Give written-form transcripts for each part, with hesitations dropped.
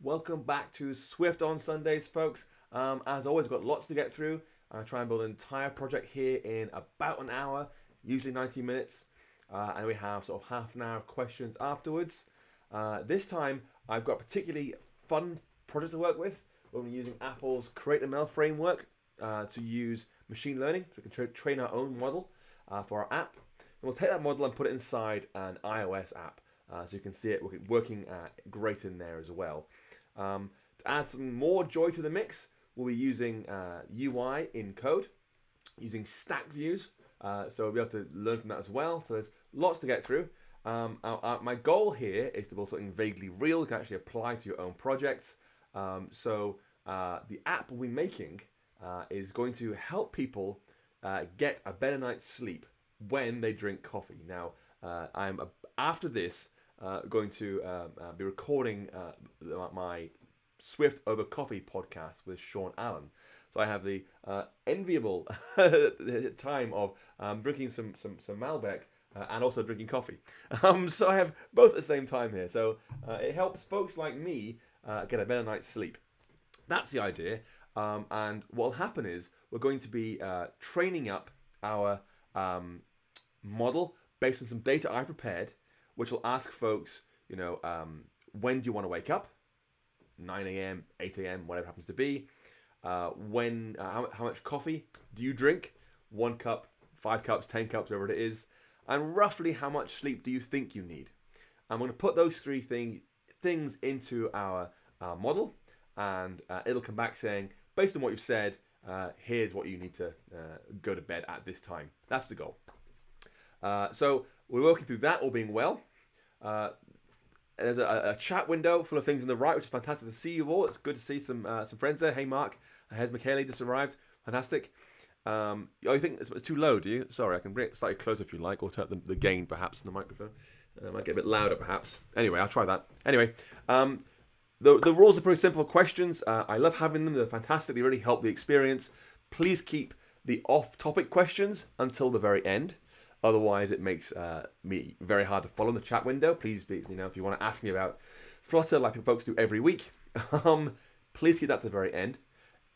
Welcome back to Swift on Sundays, folks. As always, we've got lots to get through. I try and build an entire project here in about an hour, usually 90 minutes. And we have sort of half an hour of questions afterwards. This time, I've got a particularly fun project to work with. We're going to be using Apple's Create ML framework to use machine learning. So we can train our own model for our app. And we'll take that model and put it inside an iOS app. So you can see it working great in there as well. To add some more joy to the mix, we'll be using UI in code, using stack views. So we'll be able to learn from that as well. So there's lots to get through. My goal here is to build something vaguely real you can actually apply to your own projects. So the app we'll be making is going to help people get a better night's sleep when they drink coffee. Now, I'm after this going to be recording my Swift Over Coffee podcast with Sean Allen. So I have the enviable time of drinking some Malbec and also drinking coffee. So I have both at the same time here. So it helps folks like me get a better night's sleep. That's the idea. And what will happen is we're going to be training up our model based on some data I prepared, which will ask folks, when do you want to wake up? 9 a.m., 8 a.m., whatever it happens to be. How much coffee do you drink? 1 cup, 5 cups, 10 cups, whatever it is. And roughly how much sleep do you think you need? I'm going to put those three things into our model, and it'll come back saying, based on what you've said, here's what you need to go to bed at this time. That's the goal. So we're working through that, all being well. There's a chat window full of things on the right, which is fantastic to see you all. It's good to see some friends there. Hey, Mark. Here's Michaela, just arrived. Fantastic. You think it's too low, do you? Sorry, I can bring it slightly closer if you like, or turn up the gain, perhaps, in the microphone. Might get a bit louder, perhaps. Anyway, I'll try that. Anyway, the rules are pretty simple questions. I love having them. They're fantastic. They really help the experience. Please keep the off-topic questions until the very end. Otherwise, it makes me very hard to follow in the chat window. Please, if you want to ask me about Flutter, like folks do every week, please keep that to the very end.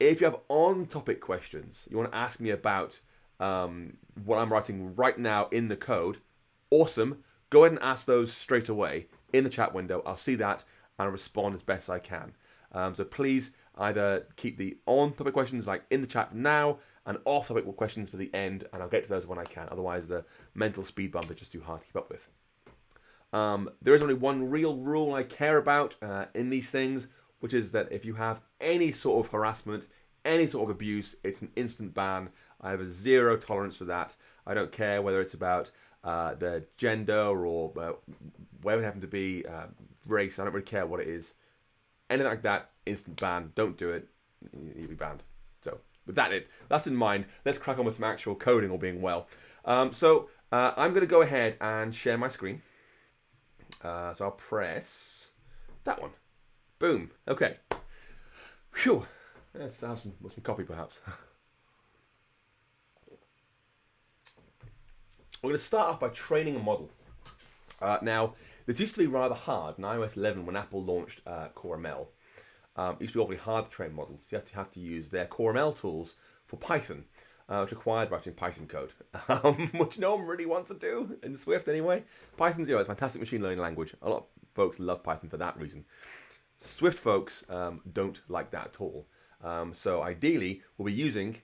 If you have on-topic questions, you want to ask me about what I'm writing right now in the code, awesome. Go ahead and ask those straight away in the chat window. I'll see that and I'll respond as best I can. So please either keep the on-topic questions like in the chat now and off-topic questions for the end, and I'll get to those when I can. Otherwise, the mental speed bump is just too hard to keep up with. There is only one real rule I care about in these things, which is that if you have any sort of harassment, any sort of abuse, it's an instant ban. I have a zero tolerance for that. I don't care whether it's about the gender or whatever it happens to be, race. I don't really care what it is. Anything like that, instant ban. Don't do it. You'll be banned. So with that's in mind, let's crack on with some actual coding, all being well. So I'm going to go ahead and share my screen. So I'll press that one. Boom. Okay. Phew. Let's have some coffee, perhaps. We're going to start off by training a model. Now, this used to be rather hard in iOS 11 when Apple launched Core ML. It used to be awfully hard to train models. You have to use their Core ML tools for Python, which required writing Python code, which no one really wants to do in Swift anyway. Python's a fantastic machine learning language. A lot of folks love Python for that reason. Swift folks don't like that at all. So ideally, we'll be using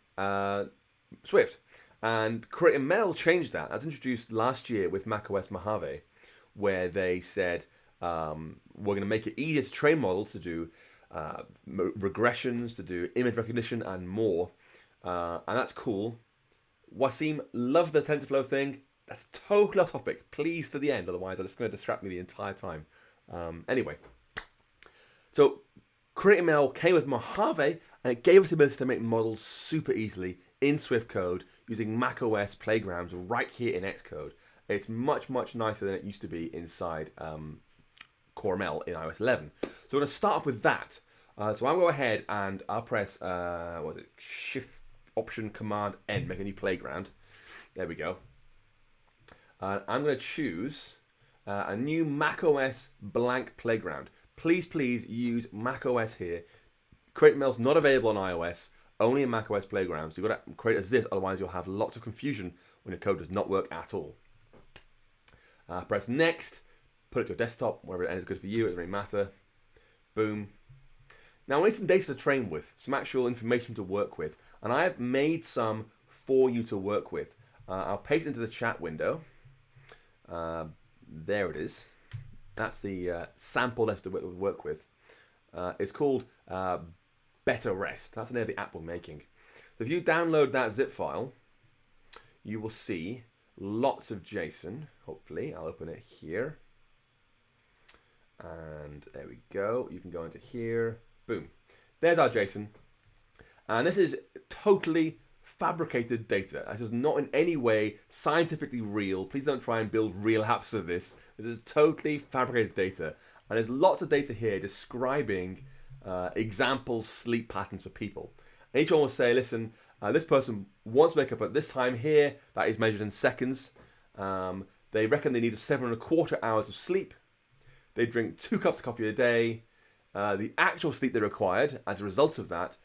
Swift. And Create ML changed that. That was introduced last year with macOS Mojave, where they said, we're going to make it easier to train models to do regressions, to do image recognition, and more. And that's cool. Wasim, love the TensorFlow thing. That's totally off topic. Please to the end, otherwise it's going to distract me the entire time. Anyway, so Create ML came with Mojave, and it gave us the ability to make models super easily in Swift code using macOS playgrounds right here in Xcode. It's much, much nicer than it used to be inside Core ML in iOS 11. So we're going to start off with that. So I'll go ahead and I'll press Shift Option Command N, make a new playground. There we go. I'm going to choose a new macOS blank playground. please use macOS here. Create ML's not available on iOS, only in macOS Playground. So you've got to create as this, otherwise you'll have lots of confusion when your code does not work at all. Press next, put it to your desktop, wherever it ends good for you, it doesn't really matter. Boom. Now we need some data to train with, some actual information to work with, and I have made some for you to work with. I'll paste it into the chat window. There it is. That's the sample list to work with. It's called Better Rest. That's the name of the app we're making. So if you download that zip file, you will see lots of JSON. Hopefully, I'll open it here. And there we go. You can go into here. Boom. There's our JSON. And this is totally fabricated data. This is not in any way scientifically real. Please don't try and build real apps of this. This is totally fabricated data. And there's lots of data here describing example sleep patterns for people. And each one will say, listen, this person wants to wake up at this time here. That is measured in seconds. They reckon they need 7.25 hours of sleep. They drink 2 cups of coffee a day. The actual sleep they required as a result of that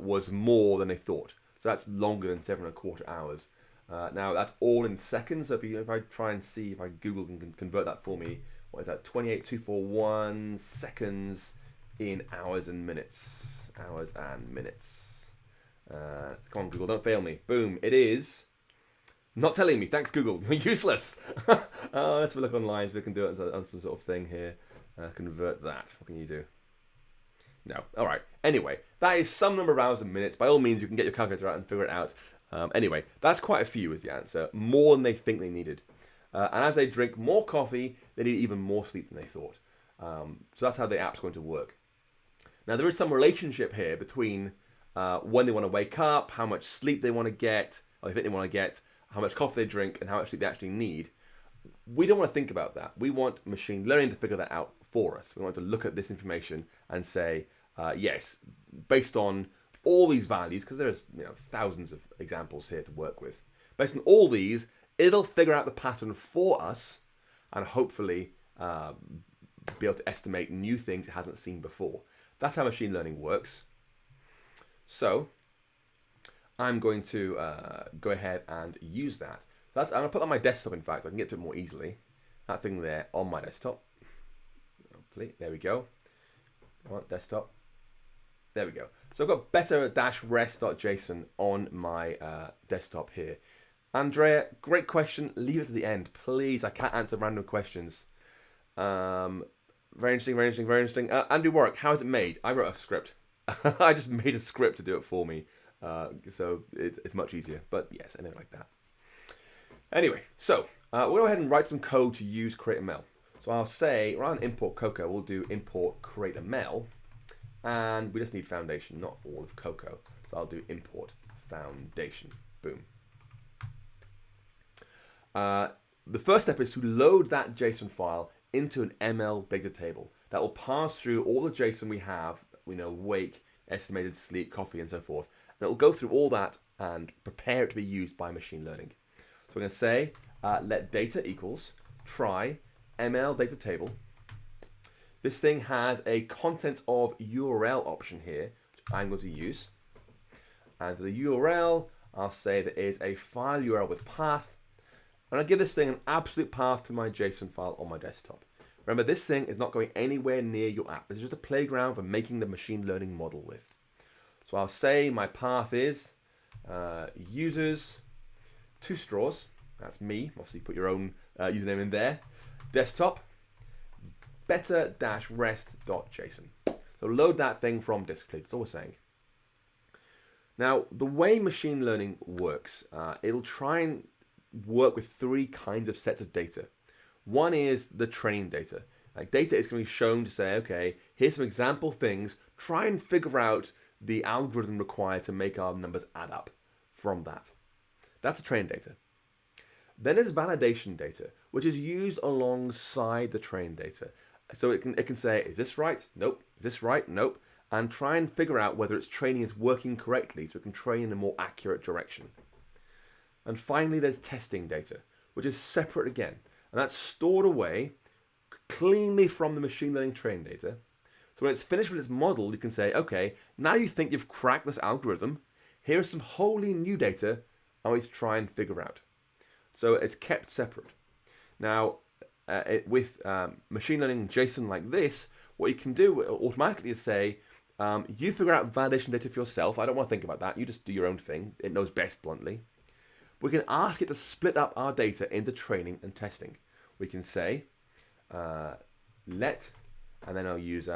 was more than they thought. So that's longer than 7.25 hours. Now that's all in seconds. So if I try and see if Google can convert that for me, what is that? 28,241 seconds in hours and minutes. Hours and minutes. Come on, Google, don't fail me. Boom, it is. Not telling me. Thanks, Google. You're useless. Let's have a look online so we can do it on some sort of thing here. Convert that. What can you do? No. All right. Anyway, that is some number of hours and minutes. By all means, you can get your calculator out and figure it out. Anyway, that's quite a few is the answer. More than they think they needed. And as they drink more coffee, they need even more sleep than they thought. So that's how the app's going to work. Now, there is some relationship here between when they want to wake up, how much sleep they want to get, or they think they want to get, how much coffee they drink, and how much sleep they actually need. We don't want to think about that. We want machine learning to figure that out for us. We want to look at this information and say, yes, based on all these values, because there's thousands of examples here to work with. Based on all these, it'll figure out the pattern for us and hopefully be able to estimate new things it hasn't seen before. That's how machine learning works. So I'm going to go ahead and use that. I'm going to put that on my desktop, in fact, so I can get to it more easily. That thing there on my desktop. Hopefully, there we go. Come on, desktop. There we go. So I've got better-rest.json on my desktop here. Andrea, great question. Leave it to the end, please. I can't answer random questions. Very interesting, very interesting, very interesting. Andrew Warwick, how is it made? I wrote a script. I just made a script to do it for me. So it's much easier. But yes, anything like that. Anyway, so we'll go ahead and write some code to use createML. So I'll say, rather than import Cocoa, we'll do import createML. And we just need foundation, not all of Cocoa. So I'll do import foundation. Boom. The first step is to load that JSON file into an ML data table. That will parse through all the JSON we have, wake, estimated sleep, coffee, and so forth. And it will go through all that and prepare it to be used by machine learning. So we're going to say let data equals try ML data table. This thing has a content of URL option here, which I'm going to use. And for the URL, I'll say there is a file URL with path. And I'll give this thing an absolute path to my JSON file on my desktop. Remember, this thing is not going anywhere near your app. It's just a playground for making the machine learning model with. So I'll say my path is users, 2 straws. That's me. Obviously, put your own username in there. Desktop, better-rest.json. So load that thing from disk, please. That's all we're saying. Now, the way machine learning works, it'll try and work with 3 kinds of sets of data. One is the training data. Like data is going to be shown to say, okay, here's some example things. Try and figure out the algorithm required to make our numbers add up from that. That's the training data. Then there's validation data, which is used alongside the trained data. So it can say, is this right? Nope. Is this right? Nope. And try and figure out whether its training is working correctly so it can train in a more accurate direction. And finally, there's testing data, which is separate again. And that's stored away cleanly from the machine learning trained data. So when it's finished with its model, you can say, okay, now you think you've cracked this algorithm. Here is some wholly new data I want you to try and figure out. So it's kept separate. Now, with machine learning JSON like this, what you can do automatically is say, you figure out validation data for yourself. I don't want to think about that. You just do your own thing. It knows best, bluntly. We can ask it to split up our data into training and testing. We can say, let, and then I'll use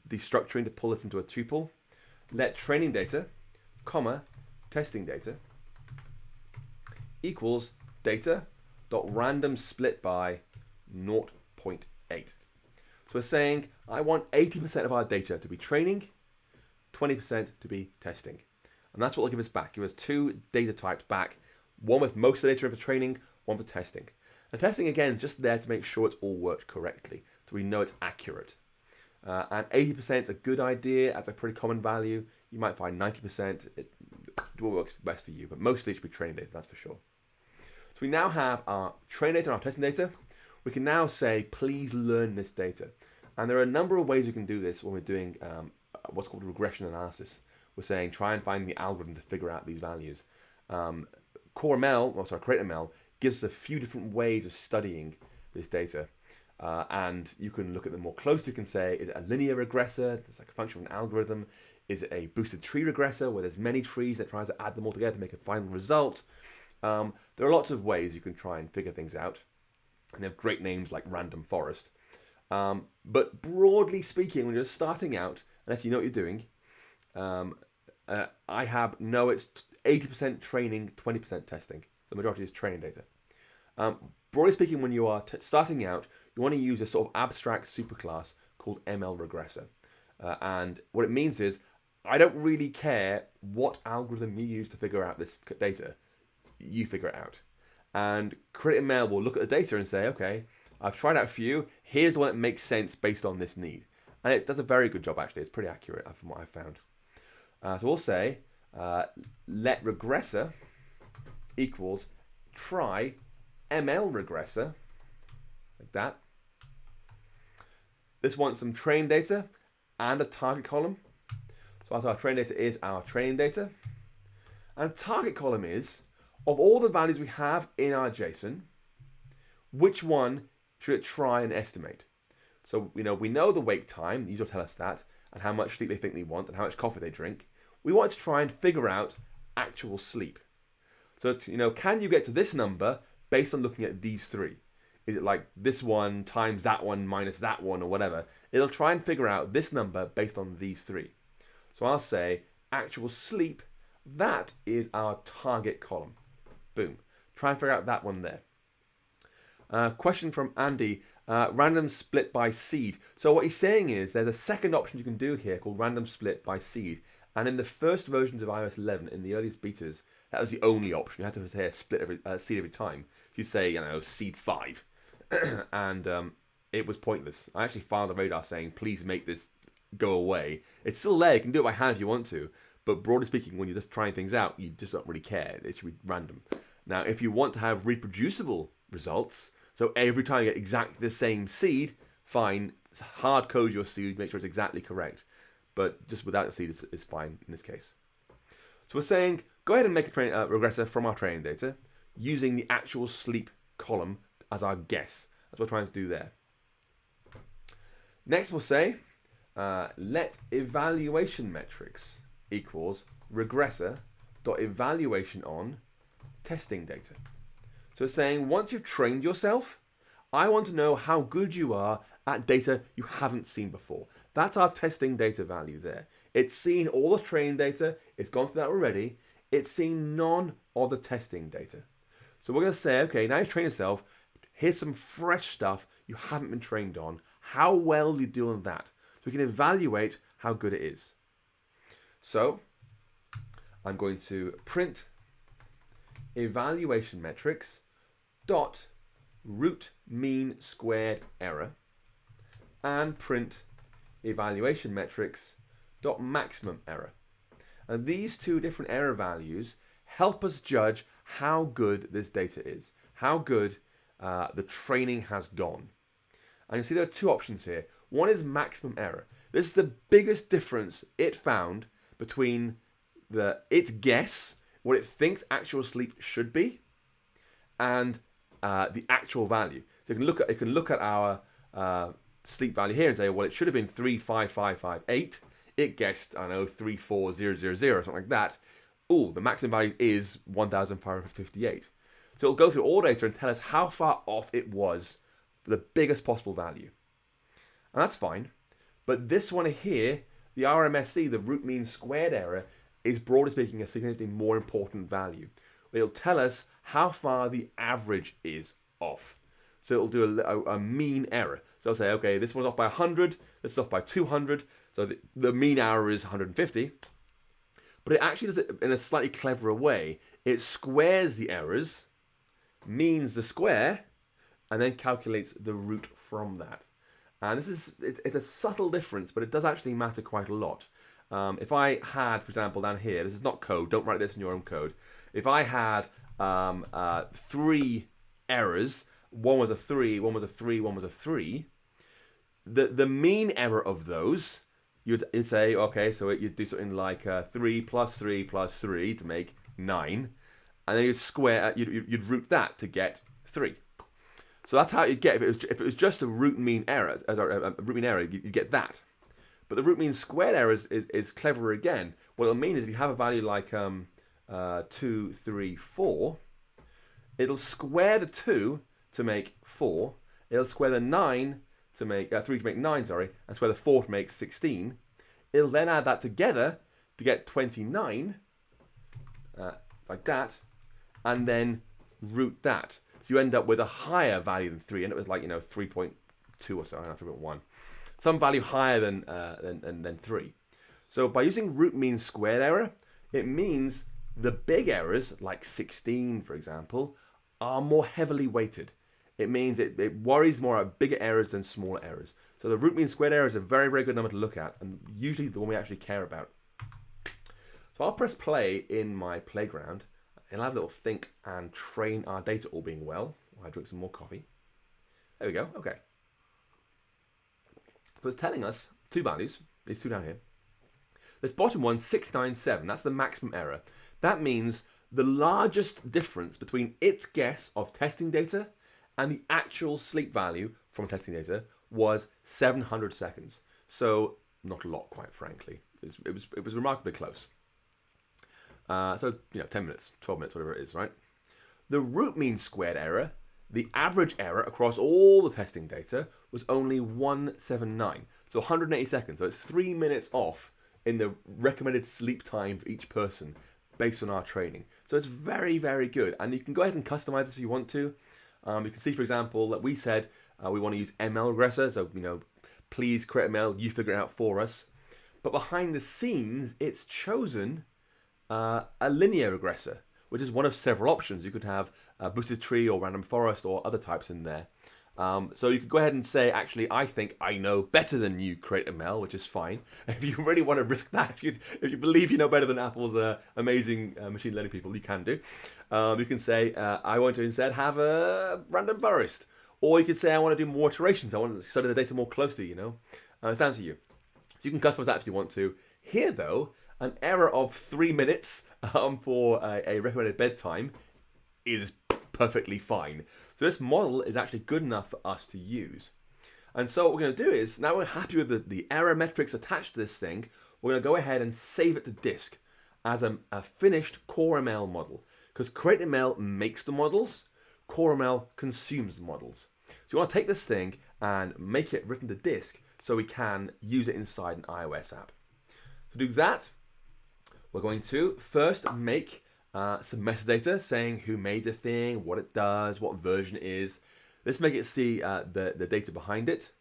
destructuring to pull it into a tuple. Let training data, comma, testing data equals data dot random split by 0.8. So we're saying I want 80% of our data to be training, 20% to be testing. And that's what will give us back. Give us two data types back, one with most of the data for training, one for testing. And testing, again, is just there to make sure it's all worked correctly, so we know it's accurate. And 80% is a good idea. That's a pretty common value. You might find 90%. It works best for you, but mostly it should be training data, that's for sure. So we now have our training data and our testing data. We can now say, please learn this data. And there are a number of ways we can do this when we're doing what's called regression analysis. We're saying, try and find the algorithm to figure out these values. CreateML gives us a few different ways of studying this data. And you can look at them more closely. You can say, is it a linear regressor? It's like a function of an algorithm. Is it a boosted tree regressor where there's many trees that tries to add them all together to make a final result? There are lots of ways you can try and figure things out. And they have great names like random forest. But broadly speaking, when you're starting out, unless you know what you're doing, it's 80% training, 20% testing. The majority is training data. Broadly speaking, when you are starting out, you want to use a sort of abstract superclass called ML regressor. And what it means is, I don't really care what algorithm you use to figure out this data. You figure it out. And CreateML will look at the data and say, okay, I've tried out a few. Here's the one that makes sense based on this need. And it does a very good job, actually. It's pretty accurate from what I've found. So we'll say, let regressor equals try ML regressor, like that. This wants some trained data and a target column. So our trained data is our training data. And target column is, of all the values we have in our JSON, which one should it try and estimate? So we know the wake time, these will tell us that, and how much sleep they think they want, and how much coffee they drink. We want to try and figure out actual sleep. So, can you get to this number based on looking at these three? Is it like this one times that one minus that one or whatever? It'll try and figure out this number based on these three. So I'll say actual sleep, that is our target column. Boom. Try and figure out that one there. Question from Andy. Random split by seed. So what he's saying is there's a second option you can do here called random split by seed. And in the first versions of iOS 11, in the earliest betas, that was the only option. You had to say a split seed every time. You'd say, seed 5. And it was pointless. I actually filed a radar saying, please make this go away. It's still there. You can do it by hand if you want to. But broadly speaking, when you're just trying things out, you just don't really care. It should be random. Now, if you want to have reproducible results, so every time you get exactly the same seed, fine, hard code your seed, make sure it's exactly correct. But just without the seed is fine in this case. So we're saying, go ahead and make a regressor from our training data using the actual sleep column as our guess. That's what we're trying to do there. Next we'll say, let evaluation metrics equals regressor dot evaluation on testing data. So it's saying, once you've trained yourself, I want to know how good you are at data you haven't seen before. That's our testing data value there. It's seen all the training data. It's gone through that already. It's seen none of the testing data. So we're going to say, okay, now you've trained yourself. Here's some fresh stuff you haven't been trained on. How well do you do on that? So we can evaluate how good it is. So I'm going to print evaluation metrics dot root mean squared error and print evaluation metrics dot maximum error. And these two different error values help us judge how good this data is, how good the training has gone. And you see there are two options here. One is maximum error. This is the biggest difference it found between its guess, what it thinks actual sleep should be, and the actual value. So it can look at our sleep value here and say, well, it should have been 35558. It guessed, I don't know, 34000, something like that. Oh, the maximum value is 1558. So it'll go through all data and tell us how far off it was for the biggest possible value. And that's fine. But this one here, the RMSE, the root mean squared error, is broadly speaking a significantly more important value. It'll tell us how far the average is off. So it'll do a mean error. So it'll say, okay, this one's off by 100, this is off by 200, so the mean error is 150. But it actually does it in a slightly cleverer way. It squares the errors, means the square, and then calculates the root from that. And it's a subtle difference, but it does actually matter quite a lot. If I had, for example, down here, this is not code, don't write this in your own code. If I had 3 errors, one was a 3, one was a 3, one was a 3, the mean error of those, you'd say, okay, so you'd do something like 3 plus 3 plus 3 to make 9, and then you'd square, you'd root that to get 3. So that's how you'd get, if it was just a root mean error, you'd get that. But the root mean squared error is cleverer again. What it'll mean is if you have a value like 2, 3, 4, it'll square the 2 to make 4. It'll square the 9 to make 3 to make 9, sorry, and square the 4 to make 16. It'll then add that together to get 29, like that, and then root that. So you end up with a higher value than 3, and it was like 3.2 or so, I don't know, 3.1. Some value higher than 3. So by using root mean squared error, it means the big errors, like 16 for example, are more heavily weighted. It means it worries more about bigger errors than smaller errors. So the root mean squared error is a very, very good number to look at, and usually the one we actually care about. So I'll press play in my playground, and I'll have a little think and train our data all being well while I drink some more coffee. There we go, okay. So it's telling us 2 values, these 2 down here. This bottom one, 697, that's the maximum error. That means the largest difference between its guess of testing data and the actual sleep value from testing data was 700 seconds. So not a lot, quite frankly. It was remarkably close. So 10 minutes, 12 minutes, whatever it is, right? The root mean squared error, the average error across all the testing data, was only 179. So 180 seconds. So it's 3 minutes off in the recommended sleep time for each person based on our training. So it's very, very good. And you can go ahead and customize this if you want to. You can see, for example, that we said we want to use ML regressor. So, please create ML, you figure it out for us. But behind the scenes, it's chosen a linear regressor, which is one of several options. You could have a boosted tree or random forest or other types in there. So you could go ahead and say, actually, I think I know better than you, create ML, which is fine. If you really want to risk that, if you believe you know better than Apple's amazing machine learning people, you can do. You can say, I want to instead have a random forest. Or you could say, I want to do more iterations. I want to study the data more closely, It's down to you. So you can customize that if you want to. Here, though, an error of 3 minutes for a recommended bedtime is perfectly fine. So this model is actually good enough for us to use. And so what we're going to do is, now we're happy with the error metrics attached to this thing, we're going to go ahead and save it to disk as a finished Core ML model. Because Create ML makes the models, Core ML consumes the models. So you want to take this thing and make it written to disk so we can use it inside an iOS app. To do that, we're going to first make some metadata saying who made the thing, what it does, what version it is. Let's make it see the data behind it.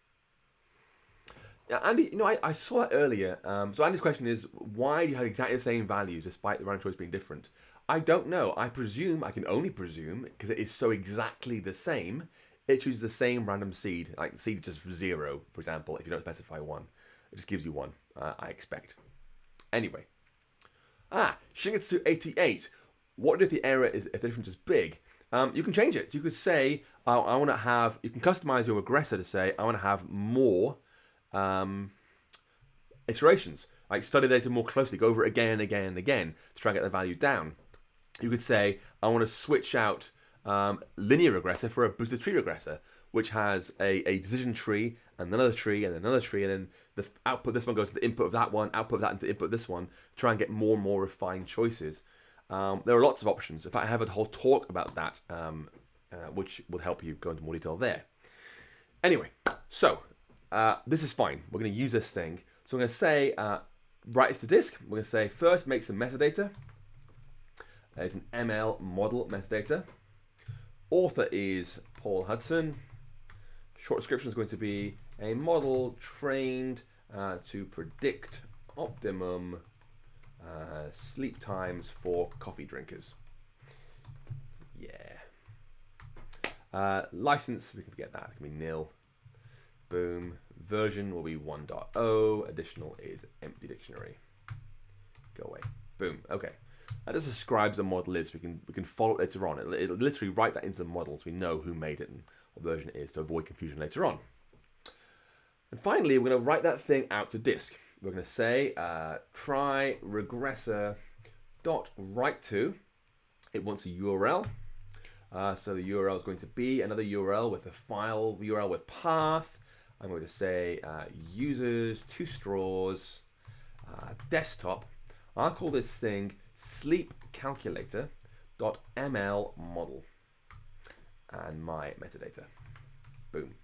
Now, Andy, I saw that earlier. So Andy's question is, why do you have exactly the same values despite the random choice being different? I don't know. I can only presume, because it is so exactly the same, it chooses the same random seed. Like the seed is just 0, for example, if you don't specify 1. It just gives you 1, I expect. Anyway. Shingetsu 88. What if the error is, if the difference is big? You can change it. You could say, I want to have, you can customize your regressor to say, I want to have more iterations. Like study the data more closely, go over it again and again and again to try and get the value down. You could say, I want to switch out linear regressor for a boosted tree regressor, which has a decision tree and another tree and another tree, and then the output of this one goes to the input of that one, output of that into the input of this one, to try and get more and more refined choices. There are lots of options. In fact, I have a whole talk about that, which will help you go into more detail there. Anyway, so this is fine. We're going to use this thing. So I'm going to say, write it to disk. We're going to say, first make some metadata. It's an ML model metadata. Author is Paul Hudson. Short description is going to be a model trained to predict optimum sleep times for coffee drinkers. Yeah. License, we can forget that. It can be nil. Boom. Version will be 1.0. Additional is empty dictionary. Go away. Boom. Okay. That just describes the model is. We can follow it later on. It'll literally write that into the model so we know who made it and what version it is to avoid confusion later on. And finally, we're going to write that thing out to disk. We're going to say try regressor dot write to. It wants a URL. So the URL is going to be another URL with a file URL with path. I'm going to say users, 2 straws, desktop. I'll call this thing sleepcalculator.ml model and my metadata. Boom.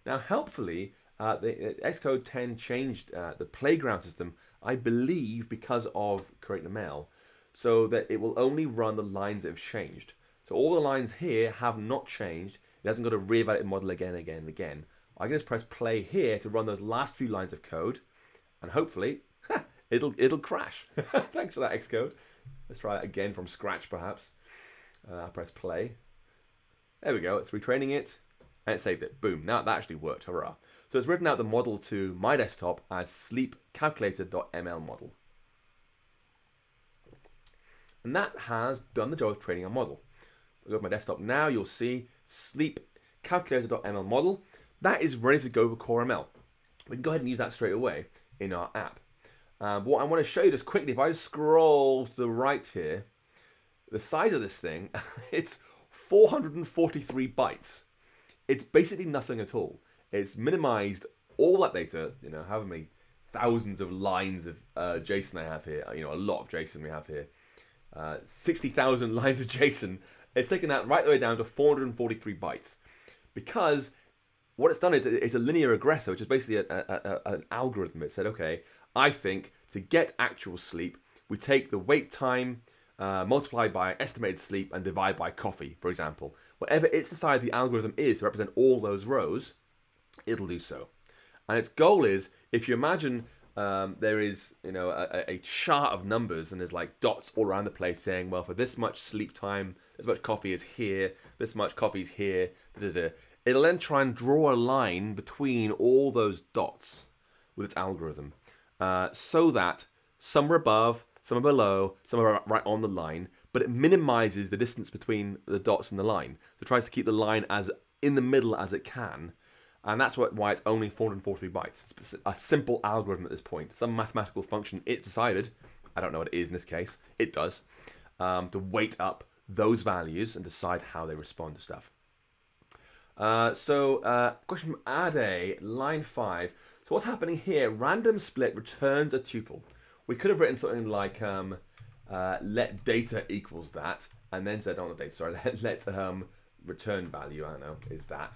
Now, helpfully, the Xcode 10 changed the playground system, I believe, because of create.ml, so that it will only run the lines that have changed. So all the lines here have not changed. It hasn't got to reevaluate the model again and again and again. I can just press play here to run those last few lines of code, and hopefully it'll crash. Thanks for that, Xcode. Let's try it again from scratch, perhaps. I'll press play. There we go. It's retraining it, and it saved it. Boom. Now that actually worked. Hurrah. So it's written out the model to my desktop as sleepcalculator.ml model. And that has done the job of training a model. If I go to my desktop now, you'll see sleepcalculator.ml model. That is ready to go for Core ML. We can go ahead and use that straight away in our app. But what I want to show you just quickly, if I scroll to the right here, the size of this thing, it's 443 bytes. It's basically nothing at all. It's minimized all that data, however many thousands of lines of JSON I have here, a lot of JSON we have here. 60,000 lines of JSON. It's taken that right the way down to 443 bytes. Because what it's done is it's a linear regressor, which is basically an algorithm. It said, okay, I think to get actual sleep, we take the wait time multiplied by estimated sleep and divide by coffee, for example. Whatever it's decided the algorithm is to represent all those rows, it'll do so. And its goal is, if you imagine there is a chart of numbers and there's like dots all around the place saying, well, for this much sleep time, this much coffee is here, this much coffee is here, it'll then try and draw a line between all those dots with its algorithm, so that some are above, some are below, some are right on the line, but it minimizes the distance between the dots and the line. So it tries to keep the line as in the middle as it can, and that's why it's only 443 bytes. It's a simple algorithm at this point. Some mathematical function it's decided, I don't know what it is in this case, it does, to weight up those values and decide how they respond to stuff. Question from Ade, line 5. So what's happening here? Random split returns a tuple. We could have written something like let data equals that, and then said, not data, sorry, let return value, I don't know, is that,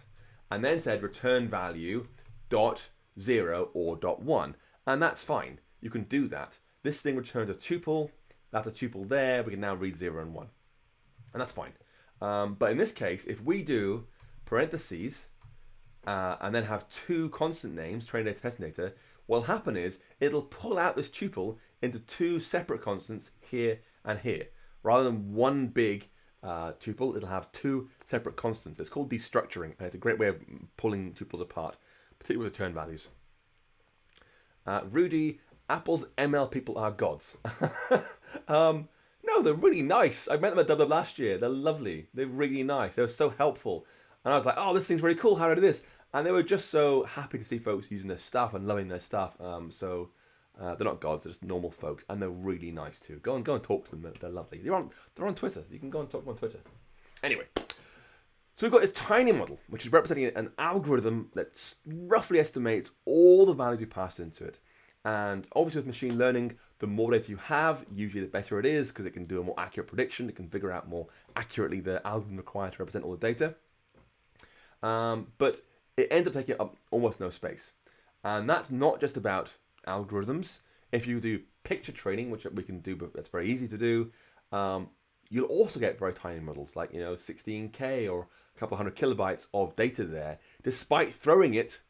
and then said return value dot 0 or dot 1, and that's fine. You can do that. This thing returns a tuple. That's a tuple there. We can now read 0 and 1, and that's fine. But in this case, if we do parentheses and then have 2 constant names, train data, testing data, what'll happen is it'll pull out this tuple into 2 separate constants here and here. Rather than one big tuple, it'll have 2 separate constants. It's called destructuring, and it's a great way of pulling tuples apart, particularly with return values. Rudy, Apple's ML people are gods. No, they're really nice. I met them at WW last year. They're lovely. They're really nice. They were so helpful. And I was like, oh, this thing's really cool. How do I do this? And they were just so happy to see folks using their stuff and loving their stuff. So They're not gods; they're just normal folks, and they're really nice too. Go and talk to them; they're lovely. They're on Twitter. You can go and talk to them on Twitter. Anyway, so we've got this tiny model, which is representing an algorithm that roughly estimates all the values we passed into it. And obviously with machine learning, the more data you have, usually the better it is, because it can do a more accurate prediction. It can figure out more accurately the algorithm required to represent all the data. But it ends up taking up almost no space. And that's not just about algorithms. If you do picture training, which we can do, but that's very easy to do, you'll also get very tiny models, like 16K or a couple hundred kilobytes of data there, despite throwing it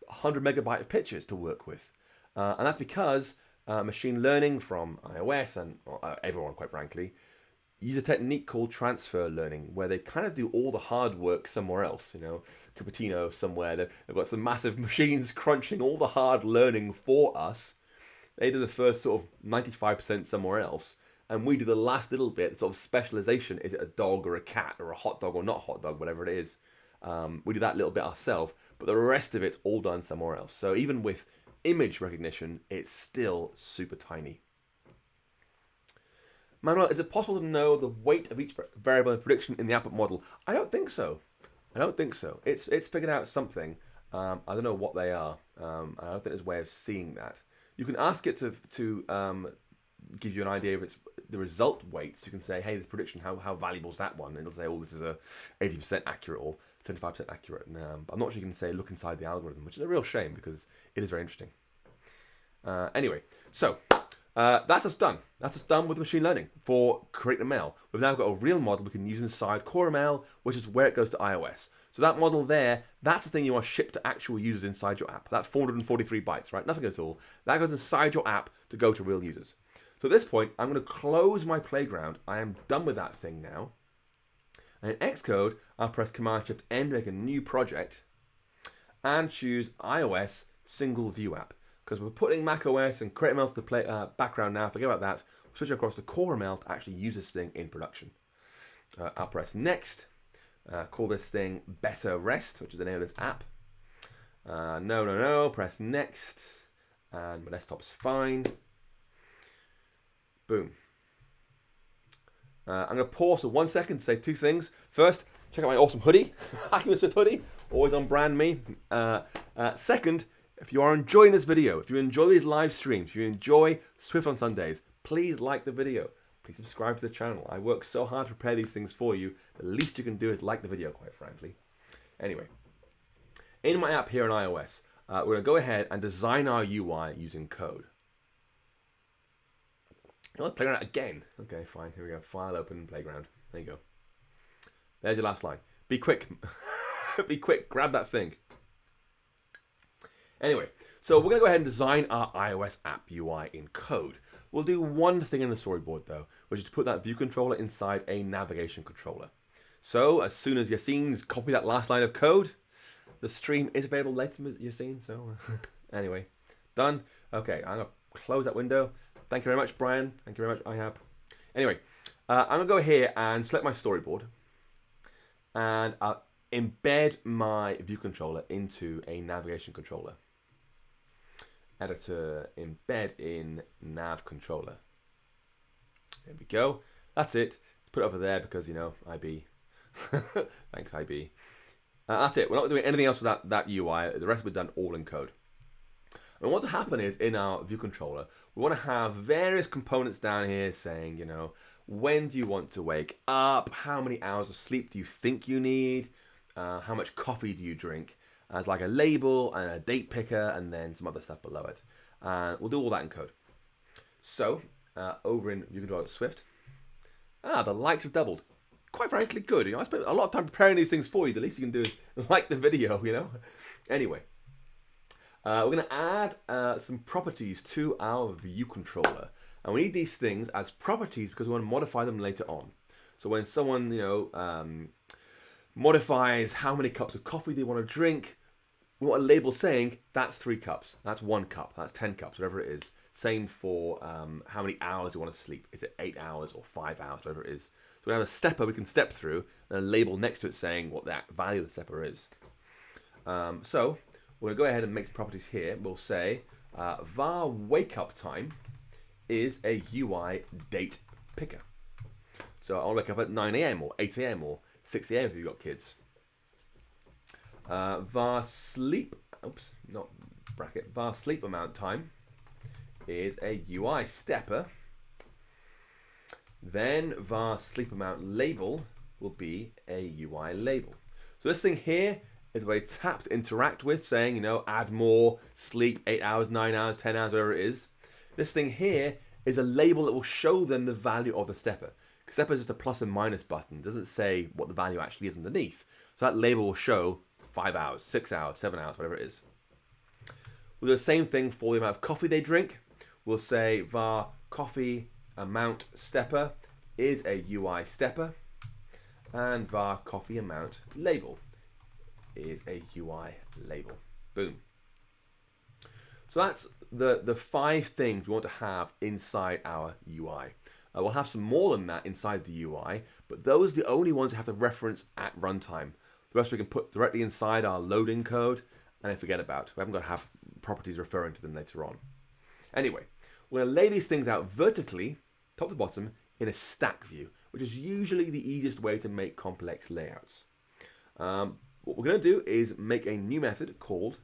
100 megabyte of pictures to work with. And that's because machine learning from iOS and everyone, quite frankly, use a technique called transfer learning, where they kind of do all the hard work somewhere else. Cupertino somewhere, they've got some massive machines crunching all the hard learning for us. They do the first sort of 95% somewhere else, and we do the last little bit, sort of specialization. Is it a dog or a cat or a hot dog or not hot dog, whatever it is. We do that little bit ourselves, but the rest of it's all done somewhere else. So even with image recognition, it's still super tiny. Manuel, is it possible to know the weight of each variable in prediction in the output model? I don't think so. It's figured out something. I don't know what they are. I don't think there's a way of seeing that. You can ask it to give you an idea of the result weights. You can say, hey, this prediction, how valuable is that one? And it'll say, oh, this is a 80% accurate or 75% accurate. But I'm not sure you can say look inside the algorithm, which is a real shame because it is very interesting. Anyway, so that's us done. That's us done with machine learning for creating a mail. We've now got a real model we can use inside Core ML, which is where it goes to iOS. So that model there, that's the thing you want to ship to actual users inside your app. That's 443 bytes, right? Nothing at all. That goes inside your app to go to real users. So at this point, I'm going to close my playground. I am done with that thing now. And in Xcode, I'll press Command-Shift-N to make a new project and choose iOS single view app. Because we're putting macOS and CreateML to the background now. Forget about that. We'll switch across to Core ML to actually use this thing in production. I'll press Next. Call this thing Better Rest, which is the name of this app. No. Press Next. And my desktop's fine. Boom. I'm going to pause for 1 second to say two things. First, check out my awesome hoodie. Hacking with Swift hoodie. Always on brand me. Second, if you are enjoying this video, if you enjoy these live streams, if you enjoy Swift on Sundays, please like the video. Please subscribe to the channel. I work so hard to prepare these things for you. The least you can do is like the video, quite frankly. Anyway, in my app here on iOS, we're going to go ahead and design our UI using code. Let's play around again. Okay, fine. Here we go. File open, playground. There you go. There's your last line. Be quick. Be quick. Grab that thing. Anyway, so we're going to go ahead and design our iOS app UI in code. We'll do one thing in the storyboard though, which is to put that view controller inside a navigation controller. So as soon as Yassine's copy that last line of code, the stream is available later, Yassine. So anyway, done. Okay, I'm going to close that window. Thank you very much, Brian. Thank you very much, Ihab. Anyway, I'm going to go here and select my storyboard. And I'll embed my view controller into a navigation controller. Editor, embed in nav controller. There we go. That's it. Put it over there because, IB. Thanks, IB. That's it. We're not doing anything else with that UI. The rest will be done all in code. And what to happen is in our view controller, we want to have various components down here saying, when do you want to wake up? How many hours of sleep do you think you need? How much coffee do you drink? As like a label and a date picker and then some other stuff below it. We'll do all that in code. So, over in view controller Swift, the likes have doubled. Quite frankly, good. I spent a lot of time preparing these things for you. The least you can do is like the video, Anyway. We're going to add some properties to our view controller. And we need these things as properties because we want to modify them later on. So when someone, modifies how many cups of coffee they want to drink, we want a label saying that's 3 cups, that's 1 cup, that's 10 cups, whatever it is. Same for how many hours you want to sleep. Is it 8 hours or 5 hours, whatever it is. So we have a stepper we can step through and a label next to it saying what that value of the stepper is. So we're going to go ahead and make some properties here. We'll say var wake up time is a UI date picker. So I'll wake up at 9 a.m. or 8 a.m. or 6 a.m. if you've got kids. Var sleep, oops, not bracket, var sleep amount time is a UI stepper. Then var sleep amount label will be a UI label. So this thing here is where you tap to interact with, saying, you know, add more, sleep 8 hours, 9 hours, 10 hours, whatever it is. This thing here is a label that will show them the value of the stepper. Stepper is just a plus and minus button. It doesn't say what the value actually is underneath. So that label will show 5 hours, 6 hours, 7 hours, whatever it is. We'll do the same thing for the amount of coffee they drink. We'll say var coffee amount stepper is a UI stepper, and var coffee amount label is a UI label. Boom. So that's the 5 things we want to have inside our UI. We'll have some more than that inside the UI, but those are the only ones we have to reference at runtime. The rest we can put directly inside our loading code and then forget about. We haven't got to have properties referring to them later on. Anyway, we're going to lay these things out vertically, top to bottom, in a stack view, which is usually the easiest way to make complex layouts. What we're going to do is make a new method called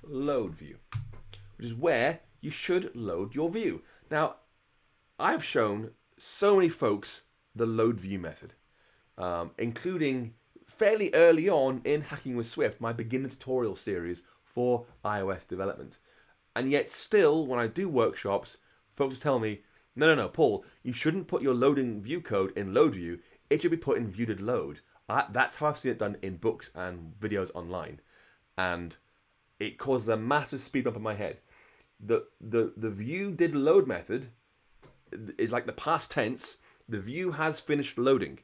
load view, which is where you should load your view. Now, I've shown so many folks the load view method, including fairly early on in Hacking with Swift, my beginner tutorial series for iOS development. And yet still, when I do workshops, folks tell me, no, Paul, you shouldn't put your loading view code in load view. It should be put in view did load. That's how I've seen it done in books and videos online. And it causes a massive speed bump in my head. The view did load method is like the past tense. The view has finished loading.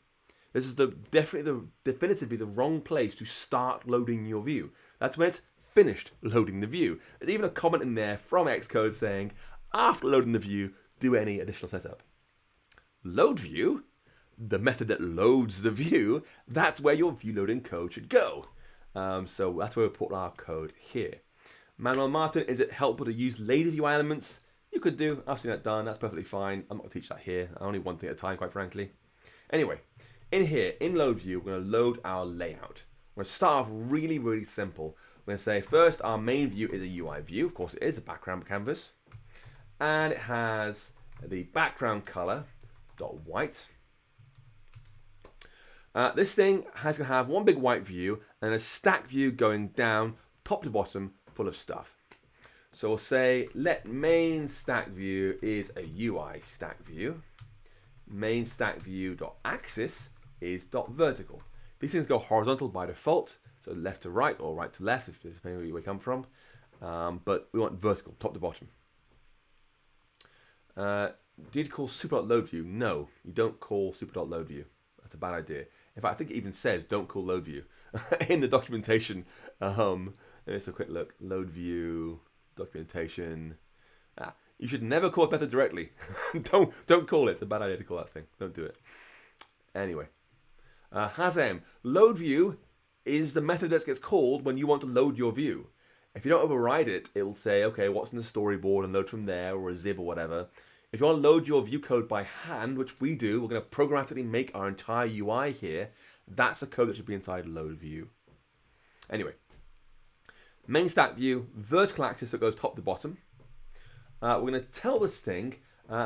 This is definitively the wrong place to start loading your view. That's when it's finished loading the view. There's even a comment in there from Xcode saying, after loading the view, do any additional setup. Load view, the method that loads the view, that's where your view loading code should go. So that's where we put our code here. Manuel Martin, is it helpful to use lazy view elements? You could do. I've seen that done. That's perfectly fine. I'm not going to teach that here. Only one thing at a time, quite frankly. Anyway, in here, in load view, we're going to load our layout. We're going to start off really, really simple. We're going to say first our main view is a UI view. Of course, it is a background canvas. And it has the background color dot white. This thing has to have one big white view and a stack view going down top to bottom full of stuff. So we'll say let main stack view is a UI stack view. Main stack view dot axis is dot vertical. These things go horizontal by default, so left to right or right to left, if depending where you come from. But we want vertical, top to bottom. Do you call super.load view? No, you don't call super.load view. That's a bad idea. In fact, I think it even says don't call load view in the documentation. Let's have a quick look. Load view documentation. You should never call a method directly. don't call it. It's a bad idea to call that thing. Don't do it. Anyway, Hazem, load view is the method that gets called when you want to load your view. If you don't override it, it will say, okay, what's in the storyboard and load from there or a zib or whatever. If you want to load your view code by hand, which we do, we're going to programmatically make our entire UI here. That's the code that should be inside load view. Anyway, main stack view, vertical axis that goes top to bottom. We're going to tell this thing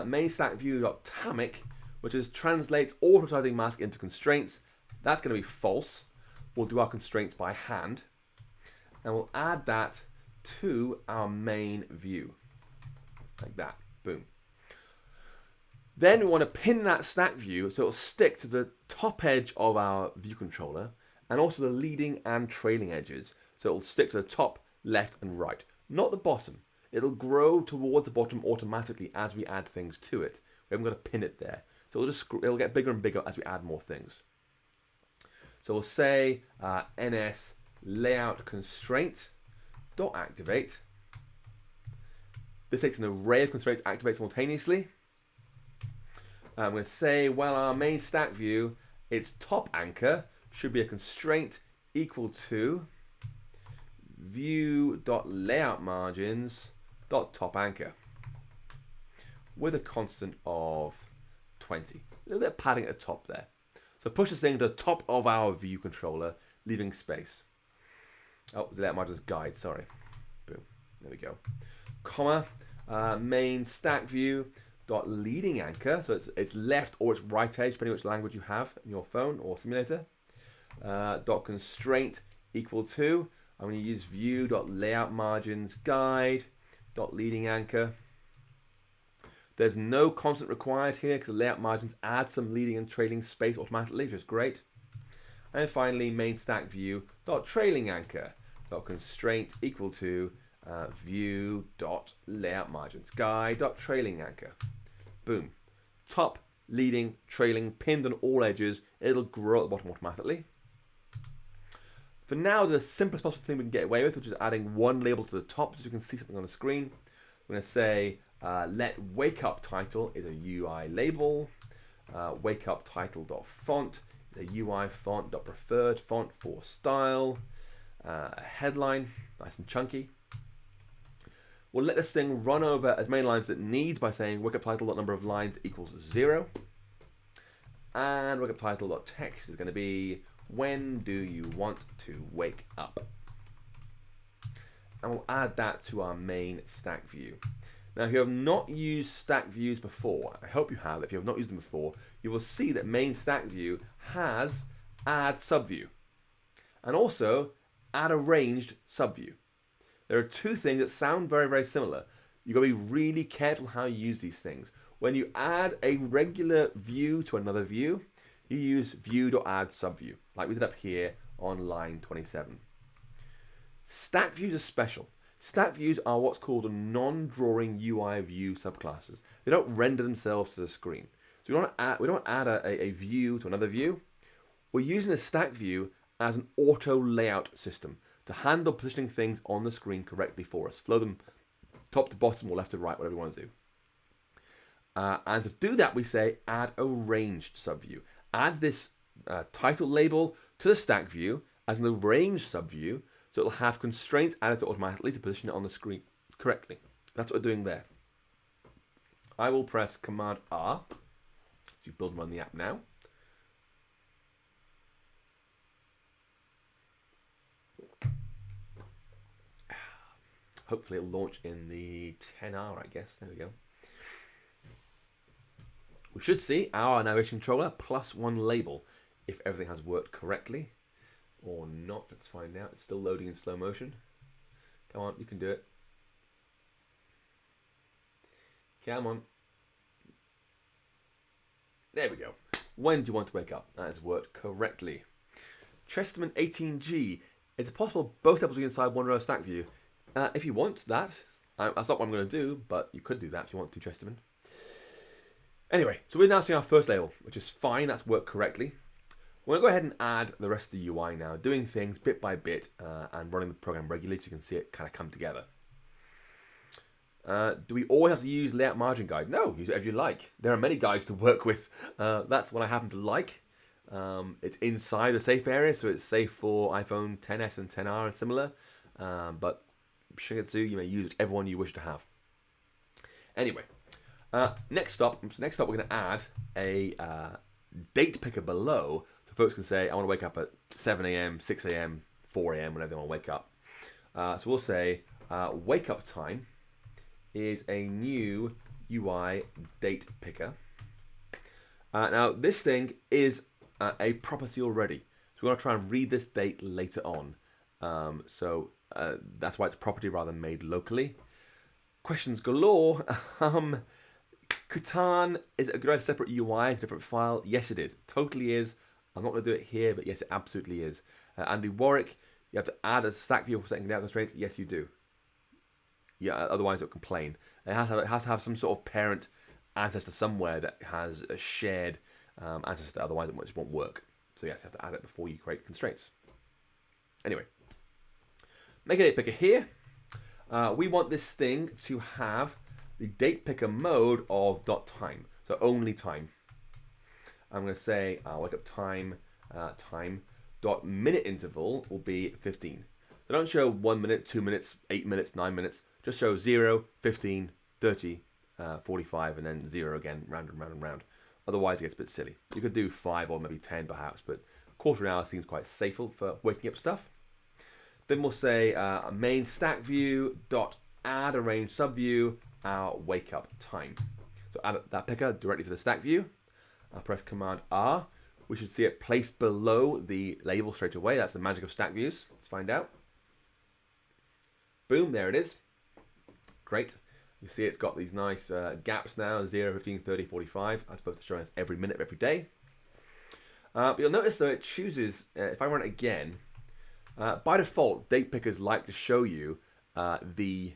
main stack view.tamic, which is translates auto-sizing mask into constraints. That's going to be false. We'll do our constraints by hand. And we'll add that to our main view. Like that. Boom. Then we want to pin that stack view so it'll stick to the top edge of our view controller and also the leading and trailing edges. So it'll stick to the top, left and right, not the bottom. It'll grow towards the bottom automatically as we add things to it. We haven't got to pin it there. So it'll get bigger and bigger as we add more things. So we'll say ns layout constraint dot activate. This takes an array of constraints to activate simultaneously. I'm going to say, well, our main stack view, its top anchor should be a constraint equal to view.layout margins dot top anchor with a constant of 20. A little bit of padding at the top there. So push this thing to the top of our view controller, leaving space. Oh, that might just guide, sorry. Boom, there we go. Comma, main stack view dot leading anchor, so it's left or it's right edge, depending which language you have in your phone or simulator. Dot constraint equal to, I'm going to use view dot layout margins guide dot leading anchor. There's no constant required here because the layout margins add some leading and trailing space automatically, which is great. And finally, main stack view dot trailing anchor dot constraint equal to view dot layout margins guide dot trailing anchor. Boom. Top, leading, trailing, pinned on all edges. It'll grow at the bottom automatically. For now, the simplest possible thing we can get away with, which is adding one label to the top so you can see something on the screen. I'm going to say let wake up title is a UI label. Wake up title dot font is a UI font dot preferred font for style. Headline, nice and chunky. We'll let this thing run over as many lines as it needs by saying wake up title dot number of lines equals 0. And wake up title dot text is going to be when do you want to wake up? And we'll add that to our main stack view. Now, if you have not used stack views before, I hope you have. If you have not used them before, you will see that main stack view has add subview and also add arranged subview. There are two things that sound very, very similar. You've got to be really careful how you use these things. When you add a regular view to another view, you use view.add subview, like we did up here on line 27. Stack views are special. Stack views are what's called a non-drawing UI view subclasses. They don't render themselves to the screen. So we don't add a view to another view. We're using a stack view as an auto layout system to handle positioning things on the screen correctly for us. Flow them top to bottom or left to right, whatever you want to do. And to do that, we say add arranged subview. Add this title label to the stack view as an arranged subview, so it'll have constraints added to automatically to position it on the screen correctly. That's what we're doing there. I will press Command R to build and run the app now. Hopefully it'll launch in the 10R, I guess. There we go. We should see our navigation controller plus one label if everything has worked correctly or not. Let's find out. It's still loading in slow motion. Come on, you can do it. Come on. There we go. When do you want to wake up? That has worked correctly. Chesterman 18G. Is it possible both levels will be inside one row stack view? If you want that, that's not what I'm going to do, but you could do that if you want to, Chesterman. Anyway, so we're now seeing our first label, which is fine. That's worked correctly. We're going to go ahead and add the rest of the UI now, doing things bit by bit and running the program regularly so you can see it kind of come together. Do we always have to use layout margin guide? No, use it if you like. There are many guides to work with. That's what I happen to like. It's inside the safe area, so it's safe for iPhone XS and XR and similar. But Shigetsu, you may use whichever one you wish to have. Anyway, next up, we're going to add a date picker below, so folks can say, I want to wake up at 7 a.m., 6 a.m., 4 a.m., whenever they want to wake up. So we'll say wake up time is a new UI date picker. Now this thing is a property already, so we're going to try and read this date later on. That's why it's property rather than made locally. Questions galore. Catan, is it a good separate UI, a different file? Yes, it is. Totally is. I'm not going to do it here, but yes, it absolutely is. Andy Warwick, you have to add a stack view for setting layout constraints. Yes, you do. Yeah, otherwise it'll complain. It has to have some sort of parent ancestor somewhere that has a shared ancestor. Otherwise, it just won't work. So yes, you have to add it before you create constraints. Anyway, make a date picker here. We want this thing to have the date picker mode of .time, so only time. I'm going to say wake up time, time dot minute interval will be 15. They don't show 1 minute, 2 minutes, 8 minutes, 9 minutes. Just show 0, 15, 30, 45, and then 0 again, round and round and round. Otherwise, it gets a bit silly. You could do 5 or maybe 10 perhaps, but quarter an hour seems quite safe for waking up stuff. Then we'll say main stack view dot add arrange subview our wake up time. So add that picker directly to the stack view. I'll press Command R. We should see it placed below the label straight away. That's the magic of stack views. Let's find out. Boom, there it is. Great. You see it's got these nice gaps now, 0, 15, 30, 45. I'm supposed to show us every minute of every day. But you'll notice though it chooses, if I run it again, by default, date pickers like to show you the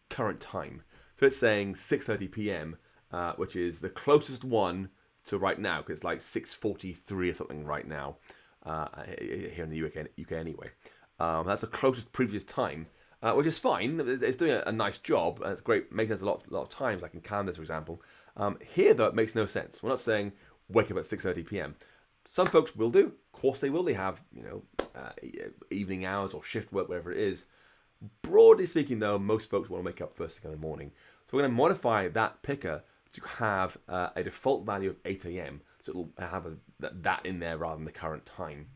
current time. So it's saying 6:30 p.m., which is the closest one to right now, because it's like 6:43 or something right now here in the UK anyway. That's the closest previous time, which is fine. It's doing a nice job, and it's great. Makes sense a lot of times, like in calendars, for example. Here, though, it makes no sense. We're not saying wake up at 6:30 p.m. Some folks will do. Of course, they will. They have, evening hours or shift work, whatever it is. Broadly speaking, though, most folks want to wake up first thing in the morning. So we're going to modify that picker to have a default value of 8 a.m. So it'll have that in there rather than the current time.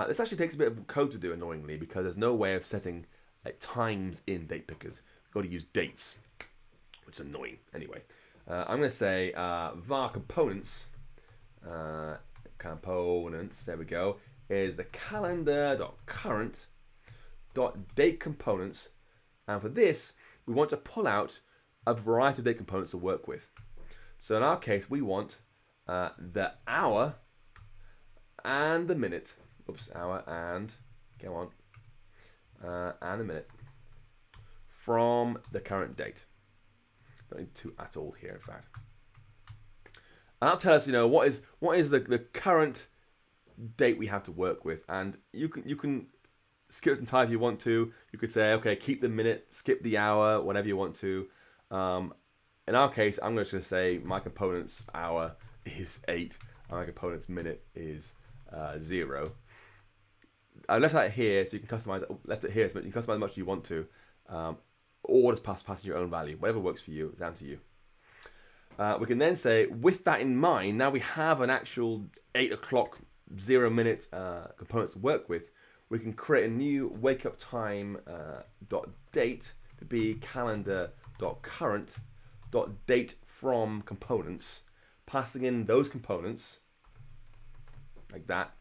This actually takes a bit of code to do, annoyingly, because there's no way of setting times in date pickers. We've got to use dates, which is annoying. Anyway, I'm going to say var components, there we go, is the calendar.current.date components. And for this, we want to pull out a variety of date components to work with. So in our case, we want the hour and the minute. Hour and, and the minute from the current date. Don't need to at all here, in fact. And that'll tell us, what is the current date we have to work with. And you can skip this entirely if you want to. You could say, okay, keep the minute, skip the hour, whatever you want to. In our case, I'm just going to say my component's hour is 8, and my component's minute is 0. I left that here so you can customize. Left it here so you can customize as much as you want to, or just pass in your own value. Whatever works for you, down to you. We can then say, with that in mind, now we have an actual 8 o'clock 0 minute component to work with. We can create a new wake up time .date to be calendar.current.date from components, passing in those components like that.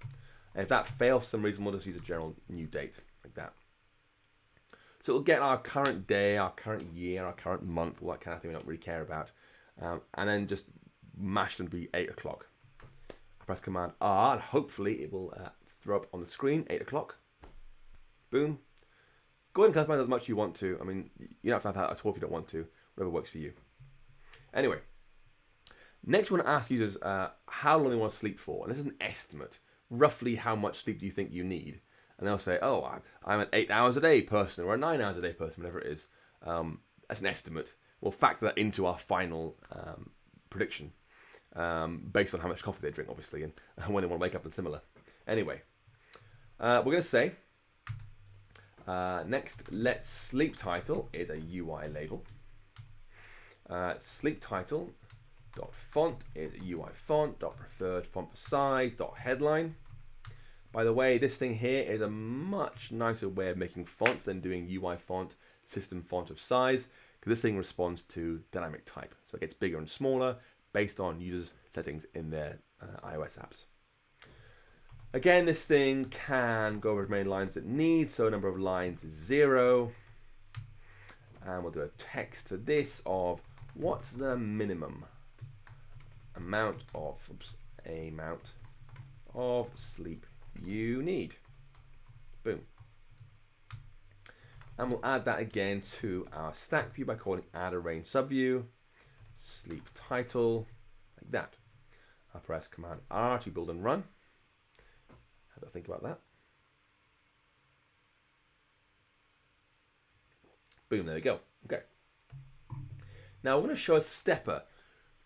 And if that fails for some reason, we'll just use a general new date like that. So we'll get our current day, our current year, our current month, all that kind of thing we don't really care about. And then just mash them to be 8 o'clock. I press Command R, and hopefully it will throw up on the screen, 8 o'clock. Boom. Go ahead and customize as much as you want to. I mean, you don't have to have that at all if you don't want to. Whatever works for you. Anyway, next we want to ask users how long they want to sleep for. And this is an estimate. Roughly how much sleep do you think you need? And they'll say, oh, I'm an 8 hours a day person or a 9 hours a day person, whatever it is. That's an estimate. We'll factor that into our final prediction based on how much coffee they drink, obviously, and when they want to wake up and similar. Anyway, we're going to say, next, let sleep title is a UI label. Sleep title dot font is a UI font, dot preferred font for size, dot headline. By the way, this thing here is a much nicer way of making fonts than doing UI font, system font of size, because this thing responds to dynamic type. So it gets bigger and smaller based on users' settings in their iOS apps. Again, this thing can go over as many lines as it needs, so number of lines is 0. And we'll do a text for this of what's the minimum amount of sleep you need. Boom. And we'll add that again to our stack view by calling add arrange subview, sleep title, like that. I'll press Command R to build and run. How do I think about that? Boom, there we go. Okay. Now we're going to show a stepper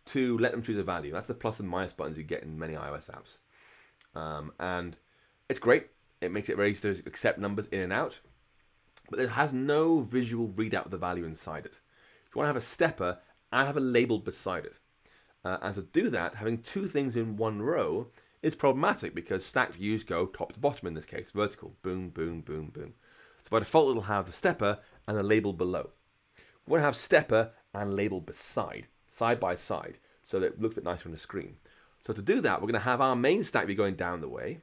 to let them choose a value. That's the plus and minus buttons you get in many iOS apps. And it's great. It makes it very easy to accept numbers in and out, but it has no visual readout of the value inside it. You want to have a stepper and have a label beside it. And to do that, having two things in one row is problematic because stack views go top to bottom in this case, vertical, boom, boom, boom, boom. So by default, it'll have the stepper and the label below. We want to have stepper and label beside, side by side, so that it looks a bit nicer on the screen. So to do that, we're going to have our main stack view going down the way,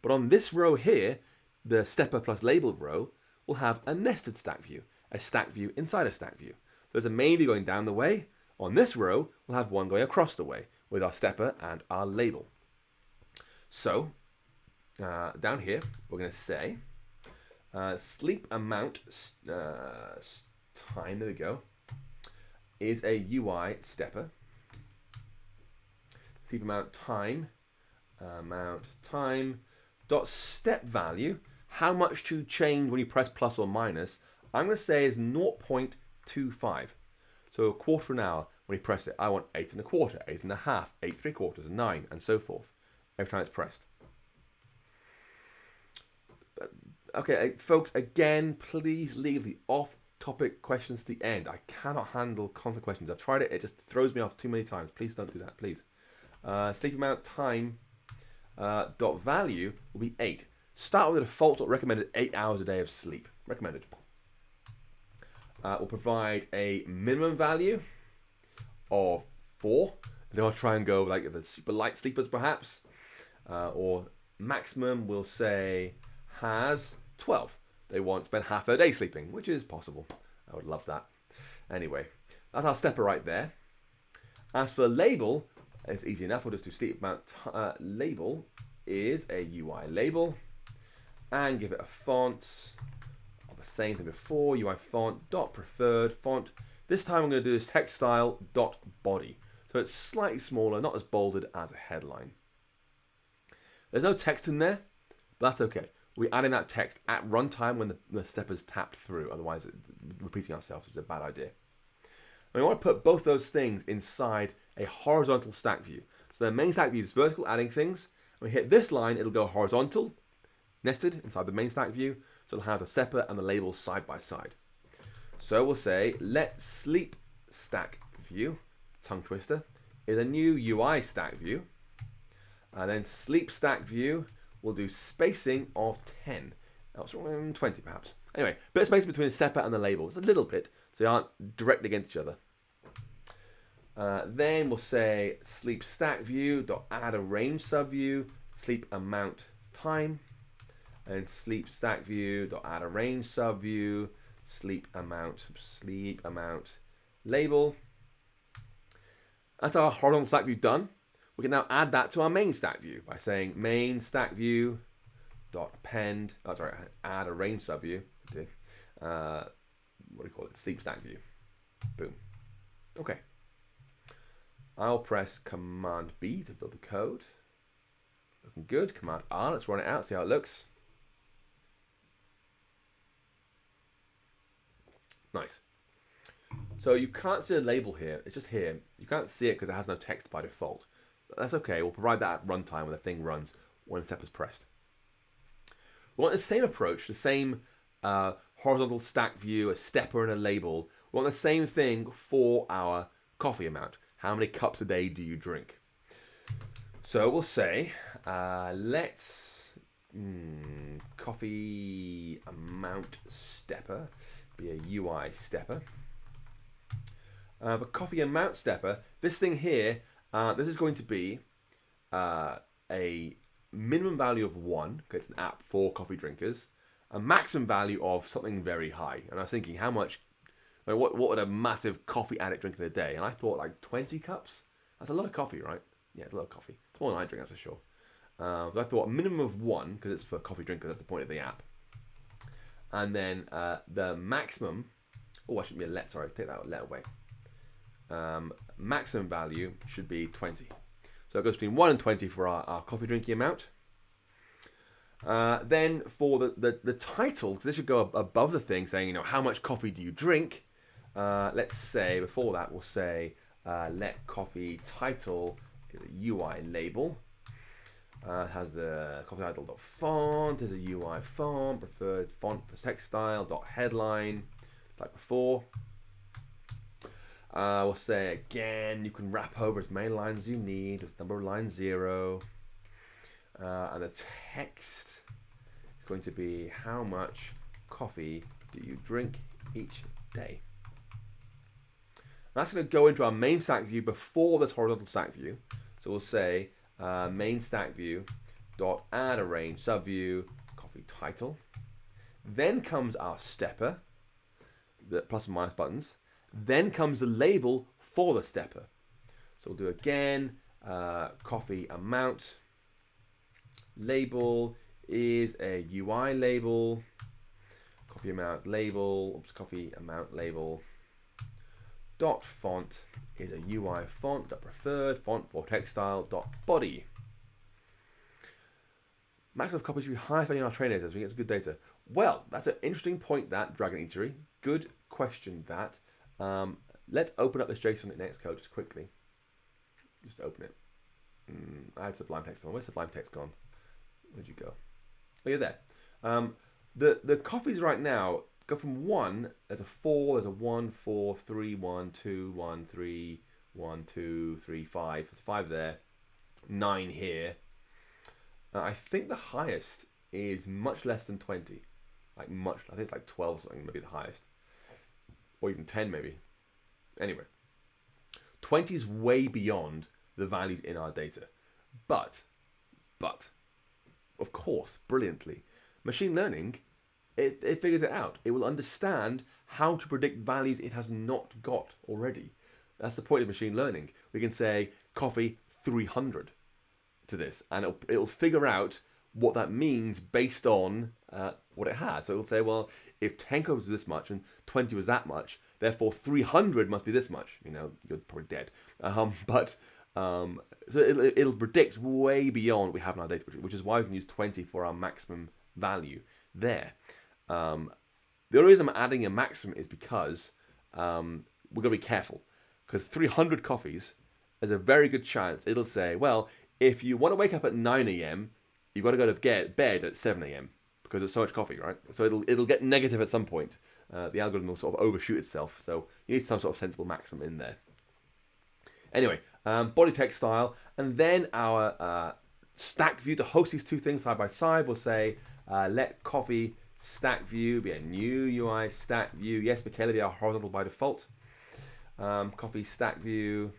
but on this row here, the stepper plus label row will have a nested stack view, a stack view inside a stack view. There's a main view going down the way. On this row, we'll have one going across the way with our stepper and our label. So, down here, we're going to say sleep amount time, there we go, is a UI stepper. Sleep amount time dot step value, how much to change when you press plus or minus, I'm going to say is 0.25. So a quarter of an hour, when you press it, I want 8 1/4, 8 1/2, 8 3/4, 9, and so forth, every time it's pressed. Okay, folks, again, please leave the off-topic questions to the end. I cannot handle constant questions. I've tried it, it just throws me off too many times. Please don't do that, please. Sleep amount time dot value will be 8. Start with a default or recommended 8 hours a day of sleep. Recommended. We'll provide a minimum value of 4. Then I'll try and go like the super light sleepers perhaps. Or maximum we'll say has 12. They want to spend half their day sleeping, which is possible. I would love that. Anyway, that's our stepper right there. As for label, it's easy enough. We'll just do sleep amount label is a UI label and give it a font. Same thing before, UI font dot preferred font. This time I'm going to do this text style dot body. So it's slightly smaller, not as bolded as a headline. There's no text in there, but that's okay. We add in that text at runtime when the stepper's tapped through, otherwise repeating ourselves is a bad idea. And we want to put both those things inside a horizontal stack view. So the main stack view is vertical, adding things. When we hit this line, it'll go horizontal, nested inside the main stack view. So it'll have the stepper and the label side by side. So we'll say let sleep stack view, tongue twister, is a new UI stack view. And then sleep stack view will do spacing of 10. That's 20 perhaps. Anyway, bit of spacing between the stepper and the label. It's a little bit, so they aren't directly against each other. Then we'll say sleep stack view dot add a range subview, sleep amount time. And sleep stack view dot add a range subview, sleep amount label. That's our horizontal stack view done. We can now add that to our main stack view by saying main stack view dot append. Oh, sorry, add a range subview. What do you call it? Sleep stack view. Boom. Okay. I'll press Command B to build the code. Looking good. Command R. Let's run it out. See how it looks. Nice. So you can't see a label here. It's just here. You can't see it because it has no text by default. But that's okay. We'll provide that at runtime when the thing runs, when the step is pressed. We want the same approach, the same horizontal stack view, a stepper and a label. We want the same thing for our coffee amount. How many cups a day do you drink? So we'll say, let's coffee amount stepper be a UI stepper. The coffee amount stepper, this thing here, this is going to be a minimum value of 1, because it's an app for coffee drinkers, a maximum value of something very high. And I was thinking, how much, like, what would a massive coffee addict drink in a day? And I thought like 20 cups. That's a lot of coffee, right? Yeah, it's a lot of coffee. It's more than I drink, that's for sure. So I thought a minimum of 1, because it's for coffee drinkers, that's the point of the app. And then the maximum, oh, I shouldn't be a let, sorry, take that let away. Maximum value should be 20. So it goes between 1 and 20 for our coffee drinking amount. Then for the title, because this should go above the thing, saying, you know, how much coffee do you drink? Let's say, before that, we'll say let coffee title is a UI label. It has the coffee title font, is a UI font, preferred font for text style, headline, like before. We'll say again, you can wrap over as many lines as you need with number of lines 0. And the text is going to be how much coffee do you drink each day? That's going to go into our main stack view before this horizontal stack view. So we'll say main stack view dot add arrange subview coffee title. Then comes our stepper, the plus and minus buttons. Then comes the label for the stepper. So we'll do again coffee amount. Label is a UI label. Coffee amount label. Oops, coffee amount label. Dot font is a UI font. Dot preferred font for text style. Dot body. Maximum copies should be highest value in our training data, so we get some good data. Well, that's an interesting point, that Dragon Eatery. Good question, that. Let's open up this JSON in Xcode just quickly. Just open it. I had Sublime Text on. Where's Sublime Text gone? Where'd you go? Oh, you're there. The copies right now go from 1. There's a 4. There's a 1, 4, 3, 1, 2, 1, 3, 1, 2, 3, 5. There's 5 there. 9 here. I think the highest is much less than 20. Like much. I think it's like 12 or something, maybe the highest. Or even 10 maybe. Anyway. 20 is way beyond the values in our data. But, of course, brilliantly, machine learning, it figures it out. It will understand how to predict values it has not got already. That's the point of machine learning. We can say coffee 300 to this, and it'll figure out what that means based on what it has. So it'll say, well, if 10 coffees was this much and 20 was that much, therefore 300 must be this much. You know, you're probably dead. So it'll predict way beyond what we have in our data, which is why we can use 20 for our maximum value there. The only reason I'm adding a maximum is because we're going to be careful, because 300 coffees, there's a very good chance it'll say, well, if you want to wake up at 9 a.m., you've got to go to bed at 7 a.m. because there's so much coffee, right? So it'll get negative at some point. The algorithm will sort of overshoot itself. So you need some sort of sensible maximum in there. Anyway, body text style, and then our stack view to host these two things side by side. We'll say let coffee stack view be a new UI stack view. Yes, Michaela, they are horizontal by default. Coffee stack view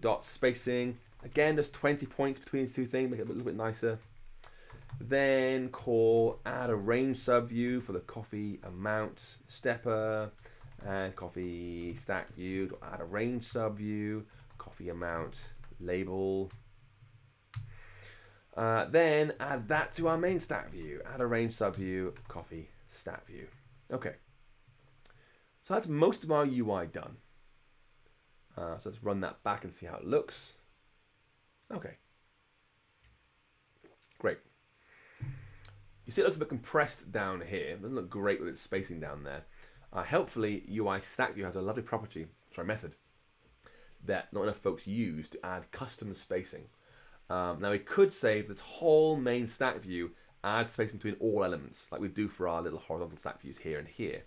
dot spacing. Again, there's 20 points between these two things, make it a little bit nicer. Then call add a range subview for the coffee amount stepper, and coffee stack view to add a range subview, coffee amount label. Then add that to our main stack view, add a range subview, coffee stack view. Okay, so that's most of our UI done. So let's run that back and see how it looks. Okay, great. You see it looks a bit compressed down here. It doesn't look great with its spacing down there. Helpfully, UI stack view has a lovely method that not enough folks use to add custom spacing. Now we could save this whole main stack view, add spacing between all elements, like we do for our little horizontal stack views here and here.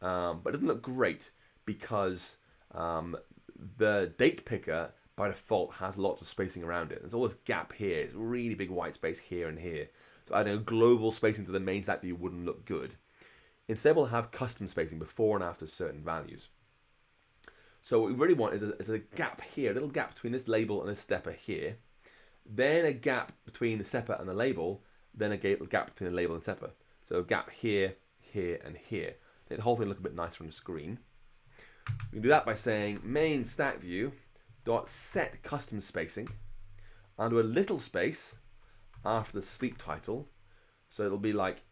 But it doesn't look great because the date picker by default has lots of spacing around it. There's all this gap here. It's really big white space here and here. So adding a global spacing to the main stack view wouldn't look good. Instead, we'll have custom spacing before and after certain values. So what we really want is a gap here, a little gap between this label and this stepper here. Then a gap between the stepper and the label. Then a gap between the label and stepper. So a gap here, here, and here. Make the whole thing look a bit nicer on the screen. We can do that by saying main stack view dot set custom spacing. I'll do a little space after the sleep title. So it'll be like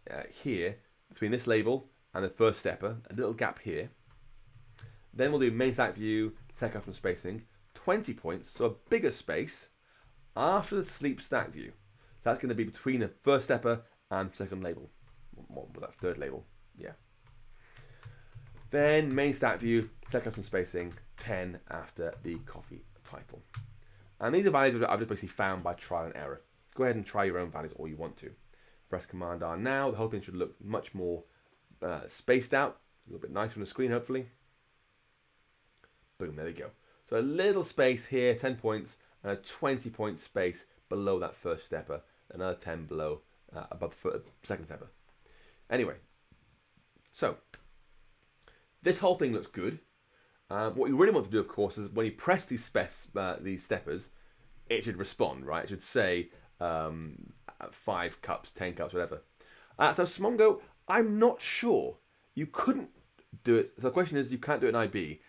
here, between this label and the first stepper, a little gap here. Then we'll do main stack view, set custom spacing, 20 points, so a bigger space after the sleep stack view. So that's going to be between the first stepper and second label. What was that, third label? Yeah. Then main stack view, set custom spacing, 10 after the coffee title. And these are values that I've just basically found by trial and error. Go ahead and try your own values all you want to. Press Command R now. The whole thing should look much more spaced out, a little bit nicer on the screen, hopefully. Boom, there we go. So a little space here, 10 points, and a 20-point space below that first stepper, another 10 below, above the second stepper. Anyway, so this whole thing looks good. What you really want to do, of course, is when you press these steppers, it should respond, right? It should say 5 cups, 10 cups, whatever. So Smongo, I'm not sure. You couldn't do it. So the question is, you can't do it in IB.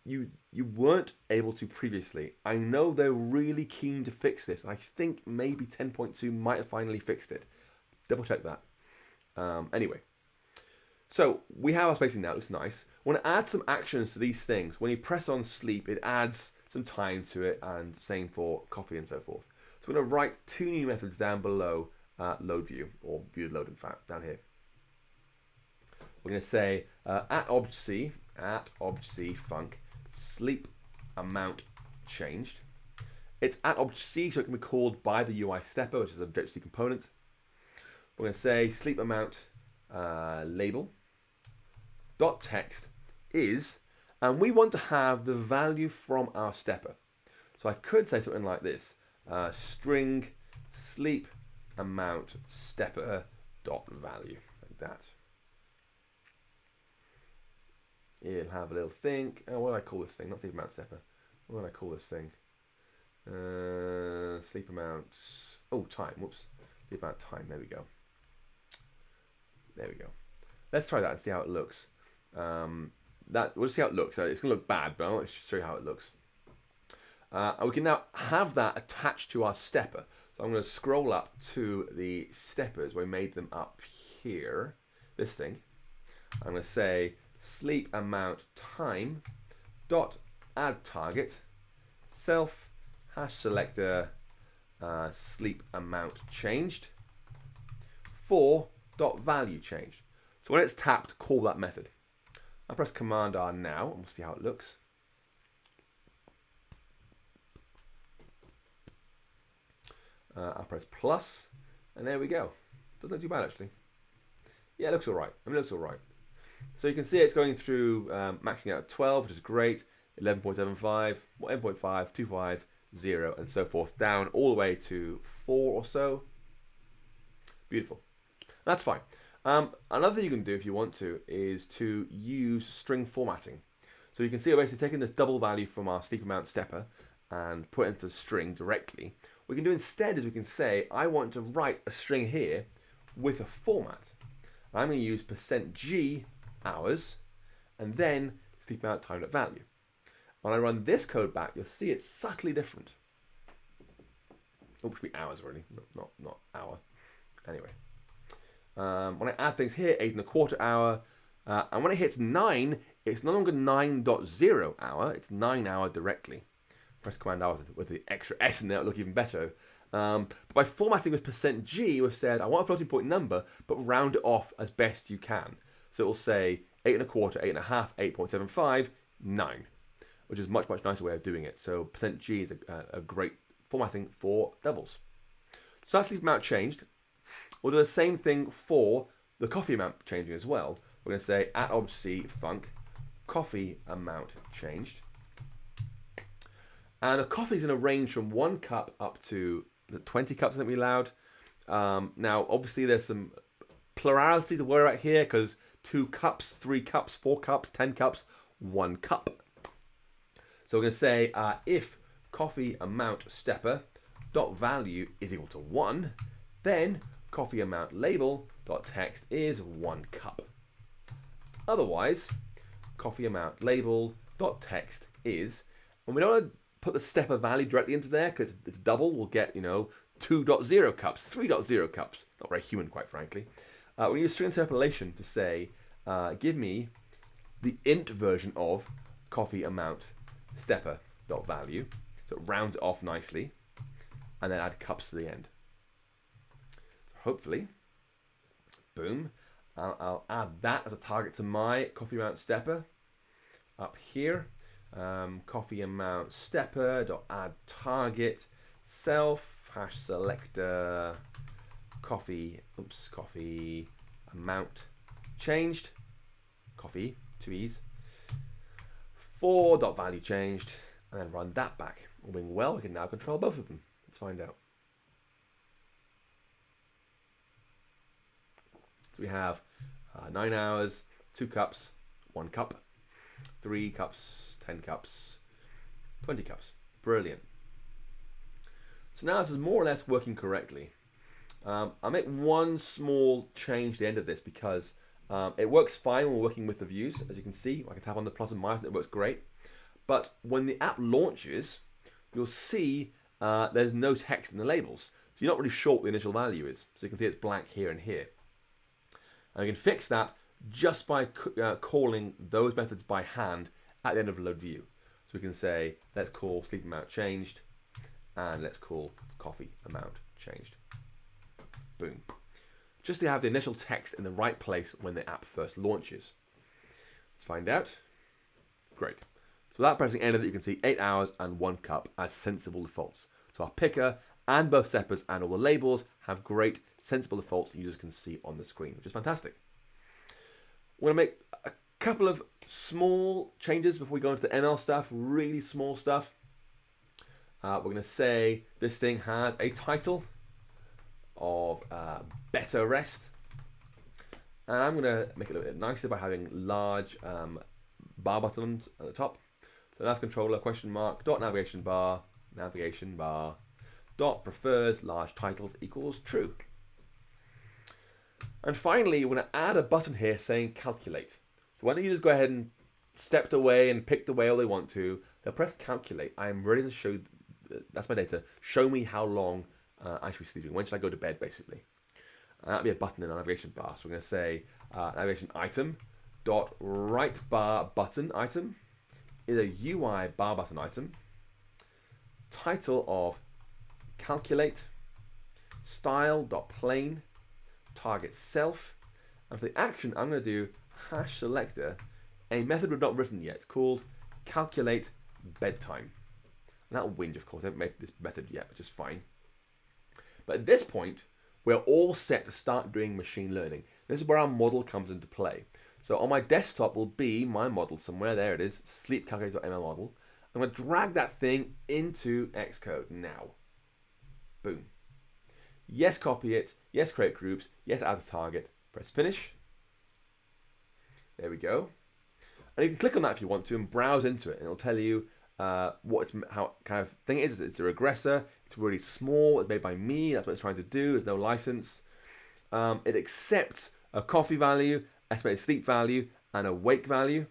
You weren't able to previously. I know they're really keen to fix this. I think maybe 10.2 might have finally fixed it. Double check that. Anyway. So we have our spacing now, it looks nice. I want to add some actions to these things. When you press on sleep, it adds some time to it, and same for coffee and so forth. So we're going to write 2 new methods down below load view, or viewed load in fact, down here. We're going to say at obj c func sleep amount changed. It's at obj c, so it can be called by the UI stepper, which is an Objective-C component. We're going to say sleep amount label dot text is, and we want to have the value from our stepper. So I could say something like this: string sleep amount stepper dot value, like that. It'll have a little thing. Oh, what do I call this thing? Not sleep amount stepper. What do I call this thing? Sleep amount. Oh, time. Whoops. Sleep amount time. There we go. There we go. Let's try that and see how it looks. We'll see how it looks. It's going to look bad, but I'll show you how it looks. And we can now have that attached to our stepper. So I'm going to scroll up to the steppers. We made them up here. This thing. I'm going to say sleep amount time dot add target self hash selector sleep amount changed for dot value changed. So when it's tapped, call that method. I'll press Command R now and we'll see how it looks. I'll press plus, and there we go. Doesn't look too bad actually. Yeah, it looks alright. I mean, it looks alright. So you can see it's going through maxing out at 12, which is great, 11.75, 1.5, 2.5, 0, and so forth, down all the way to 4 or so. Beautiful. That's fine. Another thing you can do if you want to is to use string formatting. So you can see we're basically taking this double value from our sleep amount stepper and put it into a string directly. What we can do instead is we can say, I want to write a string here with a format. I'm going to use %g hours and then sleep amount time dot value. When I run this code back, you'll see it's subtly different. Oh, it should be hours really, not hour. Anyway. When I add things here, 8.25 hour, and when it hits 9, it's no longer 9.0 hour, it's 9 hour directly. Press Command R with the extra S in there, it'll look even better. But by formatting with %g, we've said, I want a floating point number, but round it off as best you can. So it will say 8.25, 8.5, 8.75, 9, which is a much nicer way of doing it. So %g is a great formatting for doubles. So that's the amount changed. We'll do the same thing for the coffee amount changing as well. We're going to say at obj c func coffee amount changed. And a coffee is in a range from 1 cup up to 20 cups that we allowed. Now, obviously, there's some plurality to worry about here because 2 cups, 3 cups, 4 cups, 10 cups, 1 cup. So we're going to say if coffee amount stepper dot value is equal to 1, then coffee amount label dot text is 1 cup. Otherwise, coffee amount label dot text is, and we don't want to put the stepper value directly into there because it's double. We'll get 2.0 cups, 3.0 cups. Not very human, quite frankly. We use string interpolation to say, give me the int version of coffee amount stepper dot value. So it rounds it off nicely, and then add cups to the end. Hopefully, boom, I'll add that as a target to my coffee amount stepper up here. Coffee amount stepper dot add target self hash selector coffee amount changed coffee 2 e's 4 dot value changed, and then run that back. All being well, we can now control both of them. Let's find out. So we have 9 hours, 2 cups, 1 cup, 3 cups, 10 cups, 20 cups. Brilliant. So now this is more or less working correctly. I'll make one small change at the end of this because it works fine when we're working with the views. As you can see, I can tap on the plus and minus and it works great. But when the app launches, you'll see there's no text in the labels. So you're not really sure what the initial value is. So you can see it's blank here and here. And you can fix that just by calling those methods by hand at the end of the load view. So we can say, let's call sleep amount changed, and let's call coffee amount changed. Boom. Just to have the initial text in the right place when the app first launches. Let's find out. Great. So without pressing enter, you can see 8 hours and 1 cup as sensible defaults. So our picker and both steppers and all the labels have great sensible defaults users can see on the screen, which is fantastic. We're going to make a couple of small changes before we go into the ML stuff, really small stuff. We're going to say this thing has a title of better rest. And I'm going to make it a little bit nicer by having large bar buttons at the top. So nav controller question mark dot navigation bar dot prefers large titles equals true. And finally, we're going to add a button here saying calculate. So when the users go ahead and stepped away and picked away all they want to, they'll press calculate. I am ready to show, that's my data, show me how long I should be sleeping. When should I go to bed, basically? And that'll be a button in our navigation bar. So we're going to say navigation item dot right bar button item is a UI bar button item. Title of calculate style dot plain target self, and for the action I'm going to do hash selector a method we've not written yet called calculate bedtime. And that'll whinge, of course. I haven't made this method yet, which is fine. But at this point, we're all set to start doing machine learning. This is where our model comes into play. So on my desktop will be my model somewhere. There it is, sleep calculator.ml model. I'm going to drag that thing into Xcode now. Boom. Yes, copy it. Yes, create groups. Yes, add a target. Press finish. There we go. And you can click on that if you want to and browse into it, and it'll tell you how kind of thing it is. It's a regressor. It's really small. It's made by me. That's what it's trying to do. There's no license. It accepts a coffee value, estimated sleep value, and a wake value,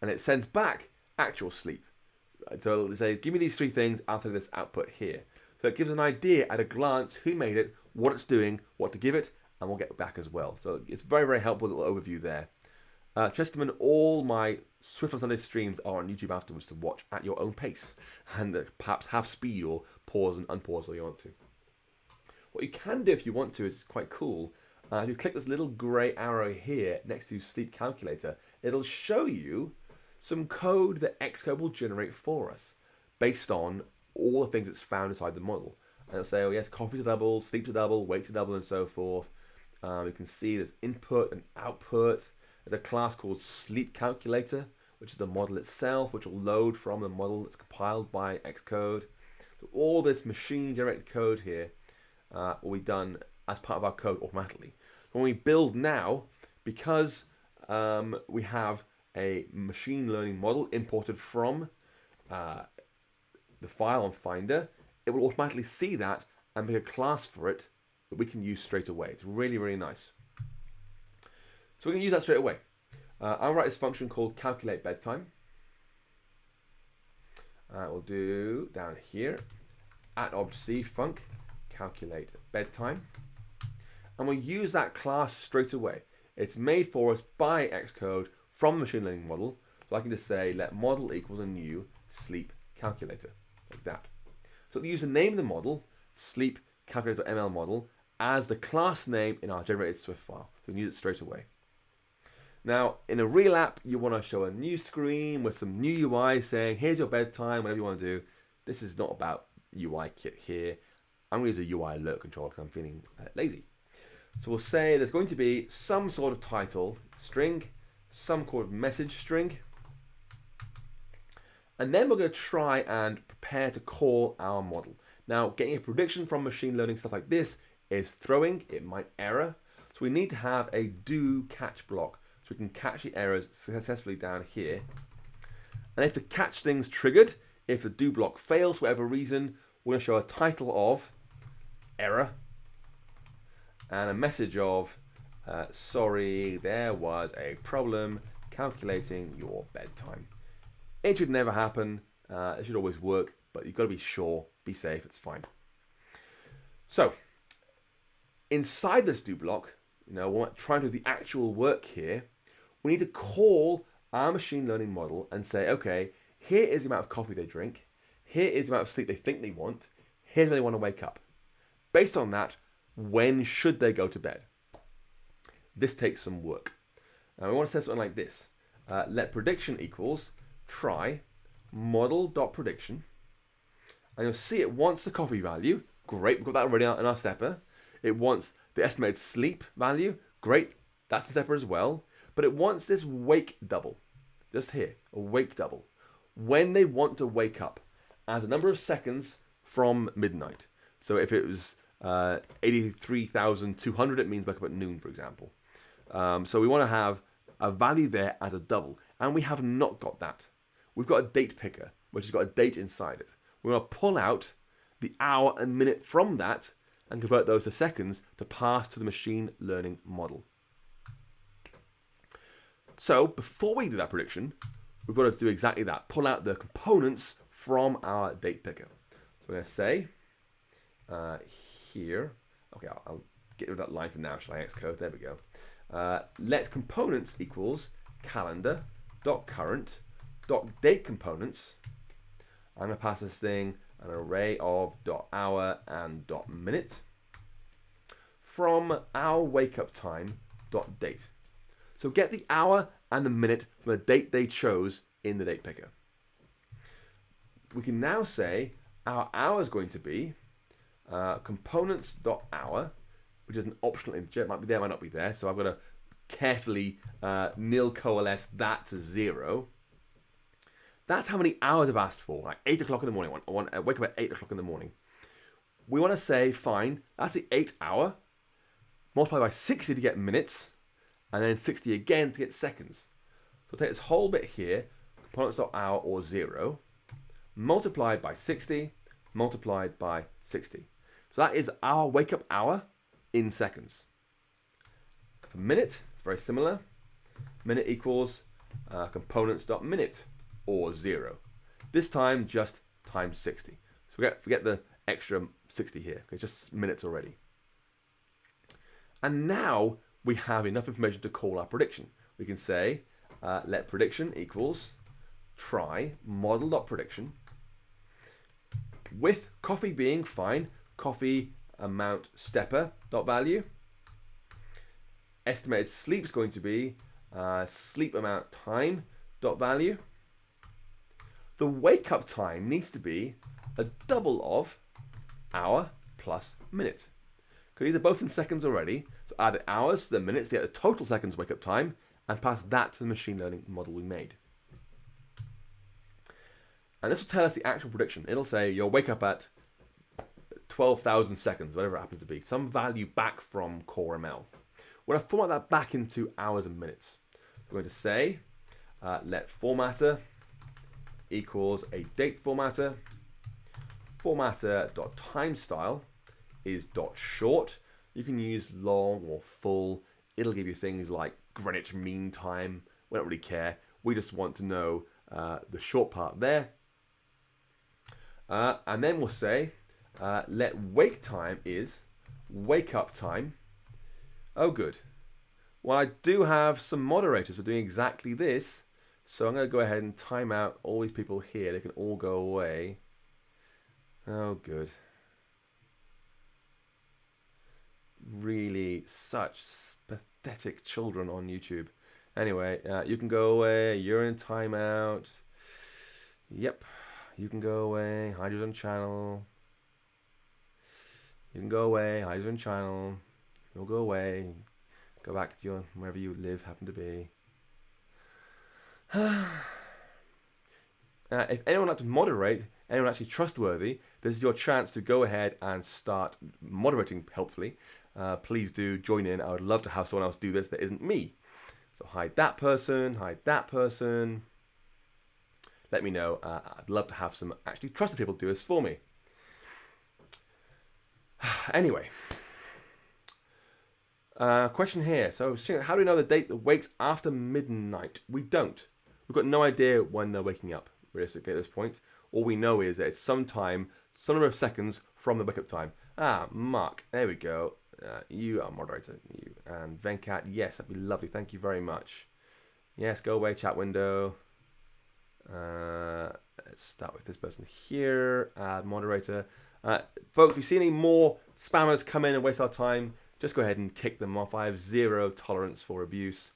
and it sends back actual sleep. So it'll say, give me these 3 things out of this output here. So it gives an idea at a glance who made it, what it's doing, what to give it, and we'll get back as well. So it's very, very helpful little overview there. Chesterman, all my Swift on Sunday streams are on YouTube afterwards to watch at your own pace and perhaps have speed or pause and unpause if you want to. What you can do if you want to is quite cool. If you click this little grey arrow here next to Sleep Calculator, it'll show you some code that Xcode will generate for us based on all the things it's found inside the model. And it'll say, oh yes, coffee's a double, sleep's a double, wake's a double, and so forth. You can see there's input and output. There's a class called Sleep Calculator, which is the model itself, which will load from the model that's compiled by Xcode. So all this machine-generated code here will be done as part of our code automatically. So when we build now, because we have a machine learning model imported from the file on Finder, it will automatically see that and make a class for it that we can use straight away. It's really, really nice. So we can use that straight away. I'll write this function called calculate bedtime. We'll do down here at objc func calculate bedtime, and we'll use that class straight away. It's made for us by Xcode from the machine learning model, so I can just say let model equals a new sleep calculator, like that. So we use the name of the model, sleep calculator.ml model, as the class name in our generated Swift file. So we can use it straight away. Now, in a real app, you want to show a new screen with some new UI saying, here's your bedtime, whatever you want to do. This is not about UI kit here. I'm going to use a UI alert control because I'm feeling lazy. So we'll say there's going to be some sort of title string, some sort of message string, and then we're going to try and prepare to call our model. Now, getting a prediction from machine learning stuff like this is throwing. It might error. So we need to have a do catch block so we can catch the errors successfully down here. And if the catch thing's triggered, if the do block fails for whatever reason, we're going to show a title of error and a message of sorry, there was a problem calculating your bedtime. It should never happen. It should always work, but you've got to be sure, be safe, it's fine. So inside this do block, we're trying to do the actual work here. We need to call our machine learning model and say, okay, here is the amount of coffee they drink. Here is the amount of sleep they think they want. Here's when they want to wake up. Based on that, when should they go to bed? This takes some work. Now we want to say something like this. Let prediction equals try model.prediction. And you'll see it wants the coffee value. Great, we've got that already in our stepper. It wants the estimated sleep value. Great, that's the stepper as well. But it wants this wake double. Just here, a wake double. When they want to wake up as a number of seconds from midnight. So if it was 83,200, it means wake up at noon, for example. So we want to have a value there as a double. And we have not got that. We've got a date picker, which has got a date inside it. We want to pull out the hour and minute from that and convert those to seconds to pass to the machine learning model. So before we do that prediction, we've got to do exactly that. Pull out the components from our date picker. So we're going to say here, okay, I'll get rid of that line for now, shall I? Xcode, there we go. Let components equals calendar.current.date components. I'm going to pass this thing an array of .hour and .minute from our wake up time .date. So get the hour and the minute from the date they chose in the date picker. We can now say our hour is going to be components.hour, which is an optional integer. It might be there, might not be there. So I've got to carefully nil coalesce that to 0. That's how many hours I've asked for, like 8 o'clock in the morning. I want to wake up at 8 o'clock in the morning. We want to say, fine, that's the 8 hour, multiply by 60 to get minutes, and then 60 again to get seconds. So take this whole bit here, components.hour or 0, multiplied by 60, multiplied by 60. So that is our wake up hour in seconds. For minute, it's very similar. Minute equals components.minute or 0. This time just times 60. So forget the extra 60 here. It's just minutes already. And now we have enough information to call our prediction. We can say let prediction equals try model.prediction with coffee being fine, coffee amount stepper dot value. Estimated sleep is going to be sleep amount time dot value. The wake up time needs to be a double of hour plus minute. Because these are both in seconds already. So add the hours to the minutes to get the total seconds wake up time and pass that to the machine learning model we made. And this will tell us the actual prediction. It'll say you'll wake up at 12,000 seconds, whatever it happens to be. Some value back from core ML. We're going to format that back into hours and minutes. We're going to say let formatter equals a date formatter. Formatter.timestyle is .short. You can use long or full. It'll give you things like Greenwich Mean Time. We don't really care. We just want to know the short part there. And then we'll say let wake time is wake up time. Oh, good. Well, I do have some moderators for doing exactly this. So I'm going to go ahead and time out all these people here. They can all go away. Oh, good. Really such pathetic children on YouTube. Anyway, you can go away. You're in timeout. Yep. You can go away. Hide you on channel. You can go away. Hide you on channel. You'll go away. Go back to your wherever you live, happen to be. If anyone wants to moderate, anyone actually trustworthy, this is your chance to go ahead and start moderating helpfully. Please do join in. I would love to have someone else do this that isn't me. So hide that person, hide that person. Let me know. I'd love to have some actually trusted people do this for me. Anyway. Question here. So, how do we know the date that wakes after midnight? We don't. We've got no idea when they're waking up, realistically, at this point. All we know is that it's some number of seconds from the wake-up time. Mark. There we go. You are moderator. You. And Venkat. Yes, that'd be lovely. Thank you very much. Yes, go away, chat window. Let's start with this person here. Add moderator. Folks, if you see any more spammers come in and waste our time, just go ahead and kick them off. I have zero tolerance for abuse.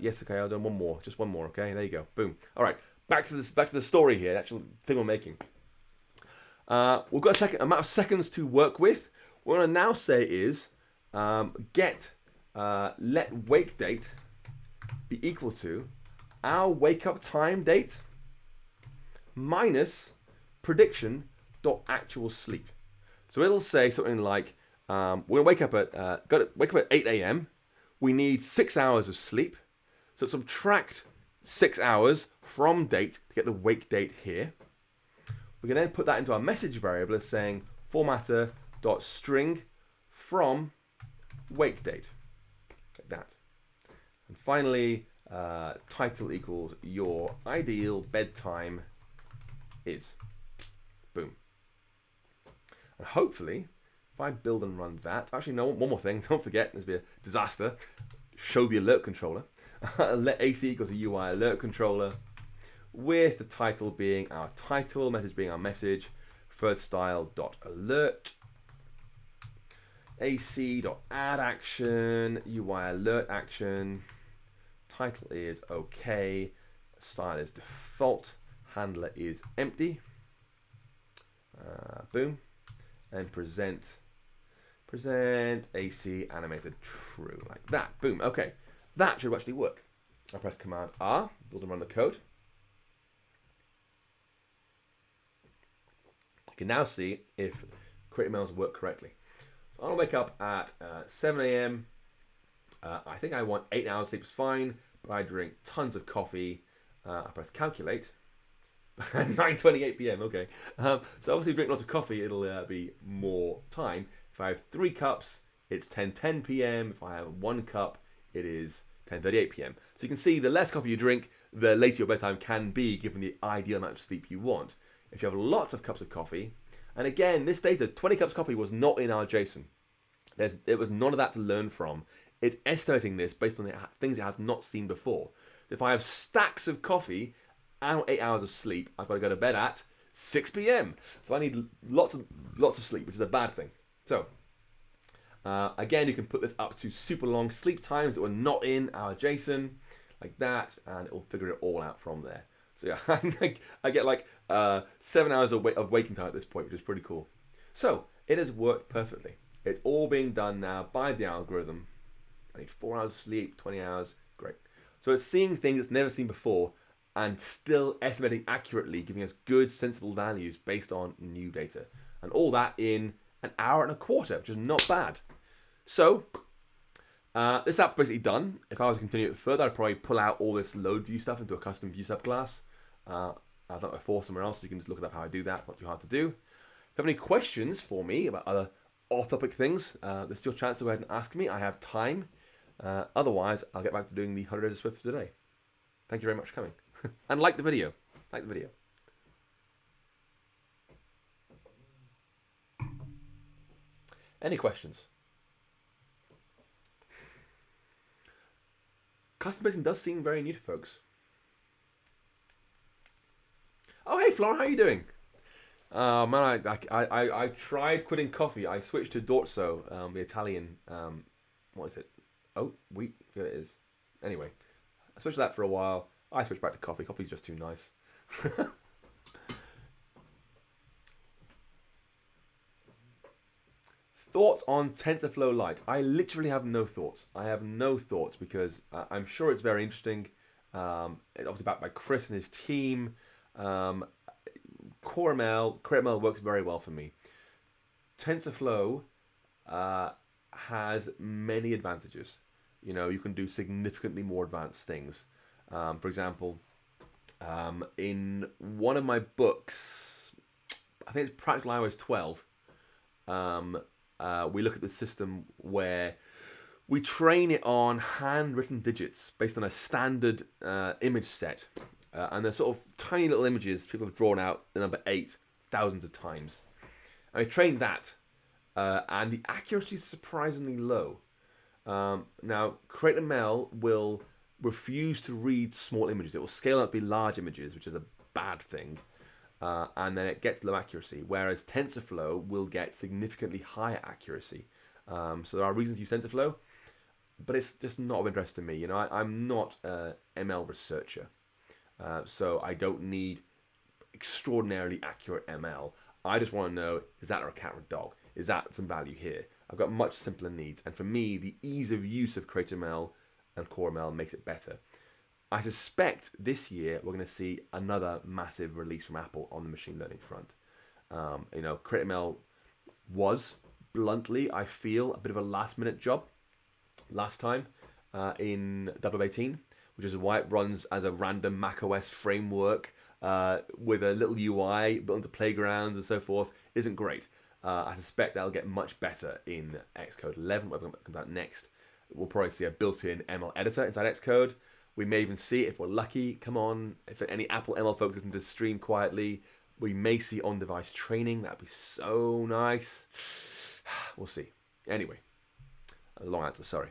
Yes, okay, I'll do one more. Just one more, okay? There you go. Boom. All right, back to the story here, the actual thing we're making. We've got a amount of seconds to work with. What I want to now say is let wake date be equal to our wake up time date minus prediction dot actual sleep. So it'll say something like, we're gonna wake up at 8 a.m. We need 6 hours of sleep. So subtract 6 hours from date to get the wake date here. We can then put that into our message variable as saying formatter dot string from wake date, like that. And finally, title equals your ideal bedtime is. Boom. And hopefully, if I build and run that, actually no, one more thing, don't forget, this will be a disaster. Show the alert controller. Let AC equals a UI alert controller, with the title being our title, message being our message, preferred style dot alert, AC dot add action, UI alert action, title is okay, style is default, handler is empty, boom, and present AC animated true, like that. Boom. Okay, that should actually work. I press Command R, build and run the code. You can now see if create emails work correctly. So I'll wake up at 7 a.m. I think I want 8 hours sleep is fine, but I drink tons of coffee. I press calculate. 9:28 p.m. Okay. So obviously, if you drink lots of coffee, it'll be more time. If I have 3 cups, it's 10:10 p.m. If I have 1 cup, it is 10:38 p.m. So you can see the less coffee you drink, the later your bedtime can be, given the ideal amount of sleep you want. If you have lots of cups of coffee, and again, this data, 20 cups of coffee was not in our JSON. There was none of that to learn from. It's estimating this based on the things it has not seen before. If I have stacks of coffee and 8 hours of sleep, I've got to go to bed at 6 p.m. So I need lots of sleep, which is a bad thing. So again, you can put this up to super long sleep times that were not in our JSON, like that, and it will figure it all out from there. So yeah, I get like 7 hours of waking time at this point, which is pretty cool. So it has worked perfectly. It's all being done now by the algorithm. I need 4 hours of sleep, 20 hours, great. So it's seeing things it's never seen before and still estimating accurately, giving us good, sensible values based on new data. And all that in an hour and a quarter, which is not bad. So this app's basically done. If I was to continue it further, I'd probably pull out all this load view stuff into a custom view subclass. I've done it before somewhere else, so you can just look it up how I do that. It's not too hard to do. If you have any questions for me about other off-topic things, there's still a chance to go ahead and ask me. I have time. Otherwise, I'll get back to doing the 100 Days of Swift for today. Thank you very much for coming. And like the video. Like the video. Any questions? Custom basing does seem very new to folks. Oh, hey, Flora, how are you doing? Man, I tried quitting coffee. I switched to Dorso, the Italian, what is it? Oh, wheat, I forget it is. Anyway, switched that for a while. I switched back to coffee. Coffee's just too nice. Thoughts on TensorFlow Lite? I literally have no thoughts. I have no thoughts because I'm sure it's very interesting. It's obviously backed by Chris and his team. Um, CreateML works very well for me. TensorFlow has many advantages. You know, you can do significantly more advanced things. For example, in one of my books, I think it's Practical iOS 12, we look at the system where we train it on handwritten digits based on a standard image set. And they're sort of tiny little images people have drawn out the number 8 thousands of times. And we trained that, and the accuracy is surprisingly low. Now, CreateML will refuse to read small images. It will scale up to be large images, which is a bad thing. And then it gets low accuracy, whereas TensorFlow will get significantly higher accuracy. So there are reasons to use TensorFlow, but it's just not of interest to me. You know, I'm not an ML researcher, so I don't need extraordinarily accurate ML. I just want to know, is that a cat or a dog? Is that some value here? I've got much simpler needs, and for me, the ease of use of CreateML and CoreML makes it better. I suspect this year we're going to see another massive release from Apple on the machine learning front. You know, CreateML was, bluntly, I feel, a bit of a last-minute job last time in 018, which is why it runs as a random macOS framework with a little UI built into playgrounds and so forth. Isn't great. I suspect that'll get much better in Xcode 11, whatever comes out next. We'll probably see a built-in ML editor inside Xcode. We may even see, if we're lucky, come on, if any Apple ML folks listen to the stream quietly, we may see on-device training. That'd be so nice. We'll see. Anyway, a long answer, sorry.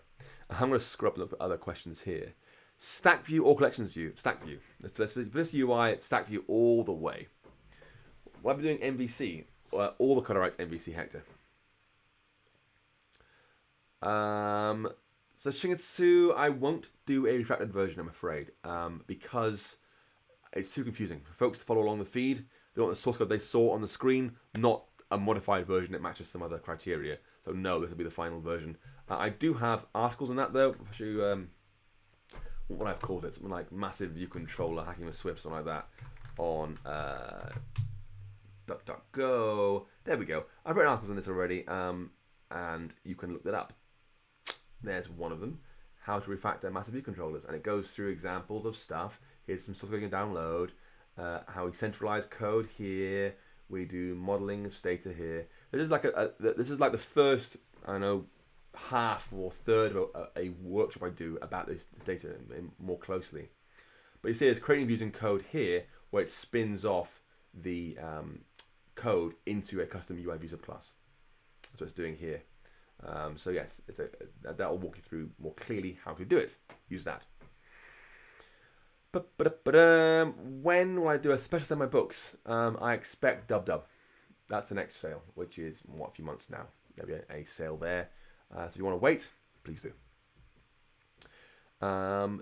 I'm going to scrub up other questions here. Stack view or collections view? Stack view. For this UI, stack view all the way. What am I doing MVC? All the color rights MVC Hector. So Shingetsu, I won't do a refactored version, I'm afraid, because it's too confusing for folks to follow along the feed. They want the source code they saw on the screen, not a modified version that matches some other criteria. So no, this will be the final version. I do have articles on that though. I'll show you what I've called it, something like massive view controller hacking with Swift, something like that, on DuckDuckGo. There we go. I've written articles on this already, and you can look that up. There's one of them, how to refactor massive view controllers, and it goes through examples of stuff. Here's some stuff we can download, how we centralize code here, we do modeling of data here. This is like this is like the first, I don't know, half or third of a workshop I do about this data more closely. But you see, it's creating views in code here, where it spins off the code into a custom UI view subclass. That's what it's doing here. So yes, that'll walk you through more clearly how to do it. Use that. When will I do a special sale of my books? I expect Dub. That's the next sale, which is a few months now. There'll be a sale there. So if you want to wait, please do.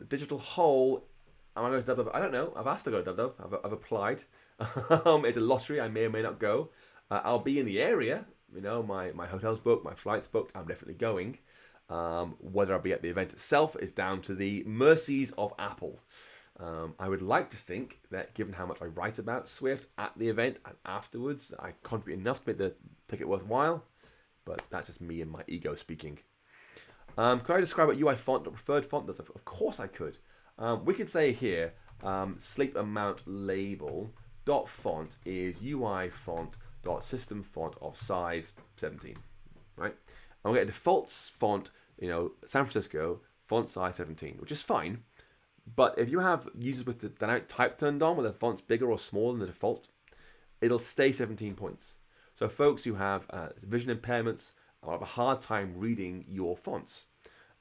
Digital Hole. Am I going to Dub? I don't know. I've asked to go to Dub. I've applied. It's a lottery. I may or may not go. I'll be in the area. You know, my hotel's booked, my flight's booked. I'm definitely going. Whether I'll be at the event itself is down to the mercies of Apple. I would like to think that given how much I write about Swift at the event and afterwards, I contribute enough to make the ticket worthwhile. But that's just me and my ego speaking. Could I describe what UI font or preferred font does? Of course I could. We could say here, sleep amount label dot font is UI font dot system font of size 17, right? And we'll get a default font, you know, San Francisco font size 17, which is fine. But if you have users with the dynamic type turned on, where the font's bigger or smaller than the default, it'll stay 17 points. So folks who have vision impairments will have a hard time reading your fonts.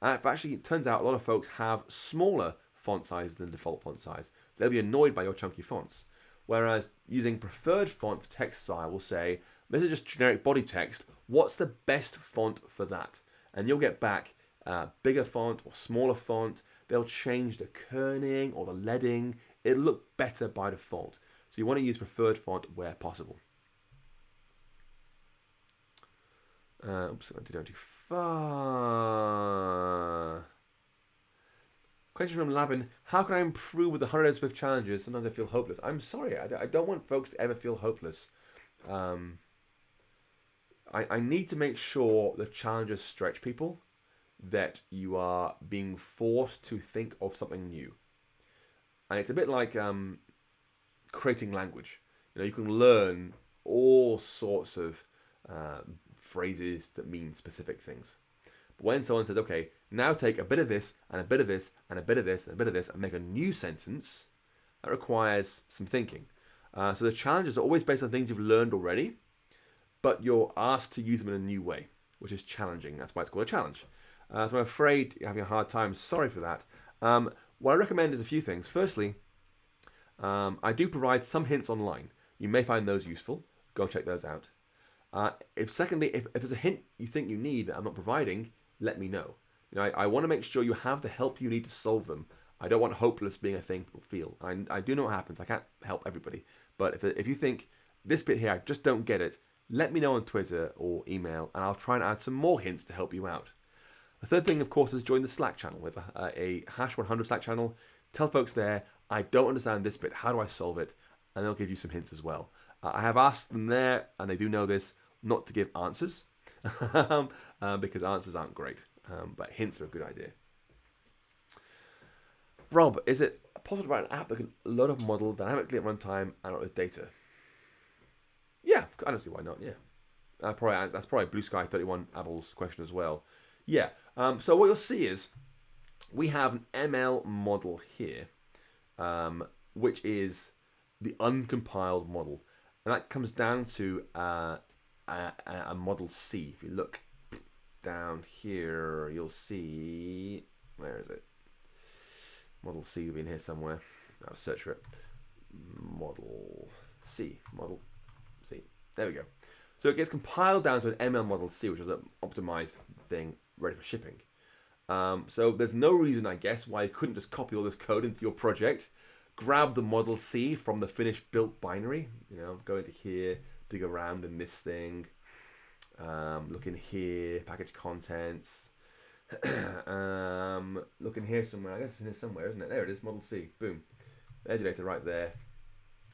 And actually, it turns out a lot of folks have smaller font size than default font size. They'll be annoyed by your chunky fonts. Whereas using preferred font for text style will say, this is just generic body text. What's the best font for that? And you'll get back bigger font or smaller font. they'll change the kerning or the leading. It'll look better by default. So you want to use preferred font where possible. Oops, I did go too far. Question from Labin: how can I improve with the 100 Swift challenges? Sometimes I feel hopeless. I'm sorry, I don't want folks to ever feel hopeless. I need to make sure the challenges stretch people, that you are being forced to think of something new. And it's a bit like creating language. You know, you can learn all sorts of phrases that mean specific things. But when someone says, okay, now take a bit of this, and a bit of this, and a bit of this, and a bit of this, and make a new sentence, that requires some thinking. So the challenges are always based on things you've learned already, but you're asked to use them in a new way, which is challenging. That's why it's called a challenge. So I'm afraid you're having a hard time. Sorry for that. What I recommend is a few things. Firstly, I do provide some hints online. You may find those useful. Go check those out. If there's a hint you think you need that I'm not providing, let me know. You know, I want to make sure you have the help you need to solve them. I don't want hopeless being a thing people feel. I do know what happens. I can't help everybody. But if you think this bit here, I just don't get it, let me know on Twitter or email, and I'll try and add some more hints to help you out. The third thing, of course, is join the Slack channel. We have a #100 Slack channel. Tell folks there, I don't understand this bit. How do I solve it? And they'll give you some hints as well. I have asked them there, and they do know this, not to give answers, because answers aren't great. But hints are a good idea. Rob, is it possible to write an app that can load up a model dynamically at runtime and out with data? Yeah, I don't see why not. Yeah, that's probably Blue Sky 31 Abel's question as well. Yeah. So what you'll see is we have an ML model here, which is the uncompiled model, and that comes down to a model C. If you look down here, you'll see, where is it? Model C will be in here somewhere. I'll search for it. Model C. There we go. So it gets compiled down to an ML Model C, which is an optimized thing ready for shipping. So there's no reason, I guess, why you couldn't just copy all this code into your project, grab the Model C from the finished built binary, you know, go into here, dig around in this thing, look in here, package contents, look in here somewhere. I guess it's in here somewhere, isn't it? There it is, Model C. Boom. There's your data right there.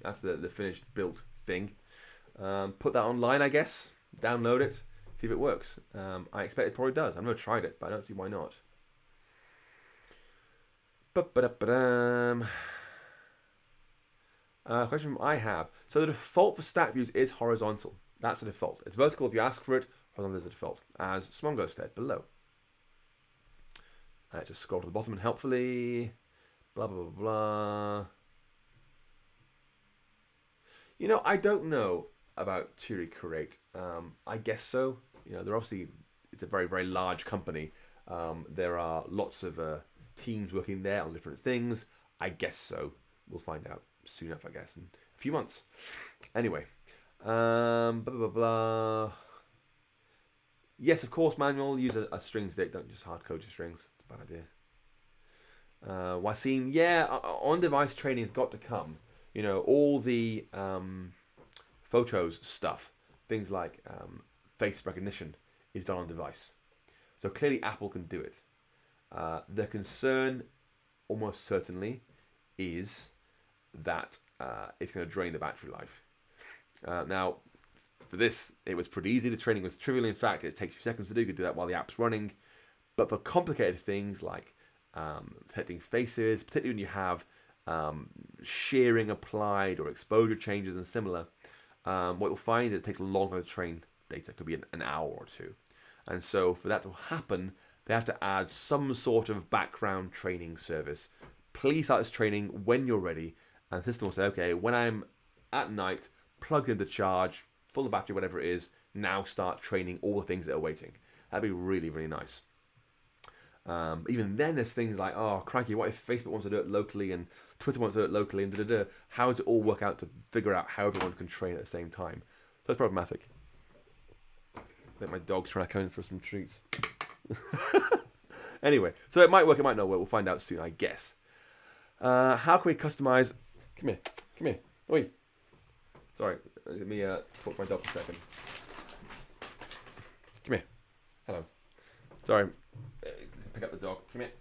That's the finished built thing. Put that online, I guess. Download it. See if it works. I expect it probably does. I've never tried it, but I don't see why not. Question I have. So the default for stack views is horizontal. That's the default. It's vertical if you ask for it. Horizontal is the default, as Smongo said below. Let's just scroll to the bottom and helpfully. Blah, blah, blah, blah. You know, I don't know about Turi Create. I guess so. You know, it's a very, very large company. There are lots of teams working there on different things. I guess so. We'll find out soon enough, I guess, in a few months. Anyway, blah, blah, blah, blah. Yes, of course, manual. Use a strings dict. Don't just hard code your strings. It's a bad idea. Wasim, yeah, on-device training has got to come. You know, all the photos stuff, things like face recognition is done on device. So clearly Apple can do it. The concern, almost certainly, is that it's going to drain the battery life. Now, for this, it was pretty easy. The training was trivial. In fact, it takes a few seconds to do. You could do that while the app's running. But for complicated things like detecting faces, particularly when you have shearing applied or exposure changes and similar, what you'll find is it takes a long time to train data. It could be an hour or two. And so for that to happen, they have to add some sort of background training service. Please start this training when you're ready. And the system will say, okay, when I'm at night, plugged into charge, full of battery, whatever it is, now start training all the things that are waiting. That'd be really, really nice. Even then, there's things like, oh, crikey, what if Facebook wants to do it locally and Twitter wants to do it locally, and da-da-da. How does it all work out to figure out how everyone can train at the same time? So it's problematic. I think my dog's trying to come in for some treats. Anyway, so it might work, it might not work. We'll find out soon, I guess. How can we customize? Come here, come here. Oi. Sorry, let me talk to my dog for a second. Come here. Hello. Sorry. Pick up the dog. Come here.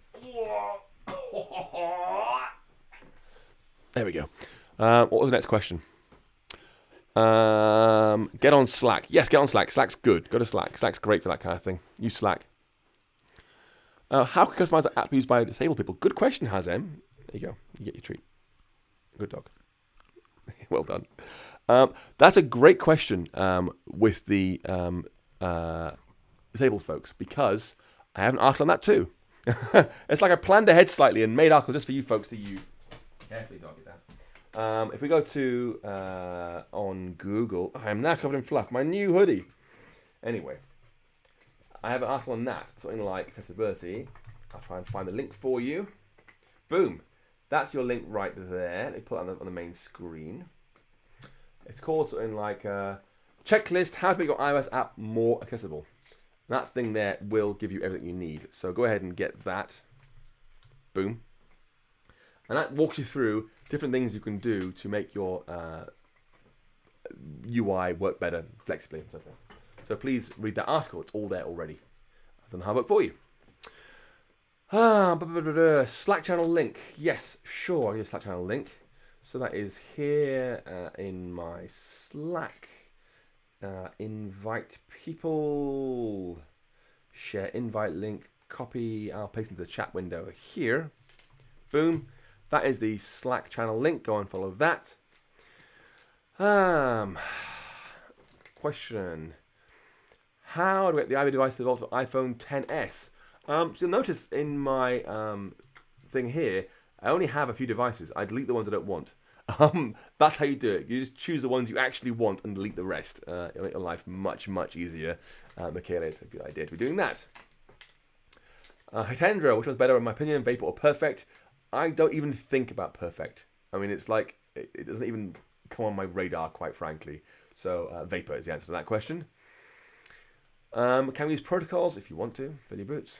There we go. What was the next question? Get on Slack. Yes, get on Slack. Slack's good. Go to Slack. Slack's great for that kind of thing. Use Slack. How can you customize an app used by disabled people? Good question, Hazem. There you go. You get your treat. Good dog. Well done. That's a great question with the disabled folks, because I have an article on that too. It's like I planned ahead slightly and made articles just for you folks to use. Carefully, dog it down. If we go to on Google, I am now covered in fluff. My new hoodie. Anyway, I have an article on that, something like accessibility. I'll try and find the link for you. Boom. That's your link right there. Let me put it on the main screen. It's called something like checklist, how to make your iOS app more accessible. And that thing there will give you everything you need. So go ahead and get that. Boom. And that walks you through different things you can do to make your UI work better flexibly and so forth. So please read that article. It's all there already. I've done the hard work for you. Slack channel link. Yes, sure. I'll give you a Slack channel link. So that is here in my Slack. Invite people. Share invite link. Copy. I'll paste into the chat window here. Boom. That is the Slack channel link. Go and follow that. Question. How do I get the iOS device to default to iPhone XS? So you'll notice in my thing here, I only have a few devices. I delete the ones I don't want. That's how you do it. You just choose the ones you actually want and delete the rest. It'll make your life much, much easier. Michaela, it's a good idea to be doing that. Hitendra, which one's better in my opinion, Vapor or Perfect? I don't even think about Perfect. I mean, it's like, it doesn't even come on my radar, quite frankly. So Vapor is the answer to that question. Can we use protocols if you want to? Fill your boots.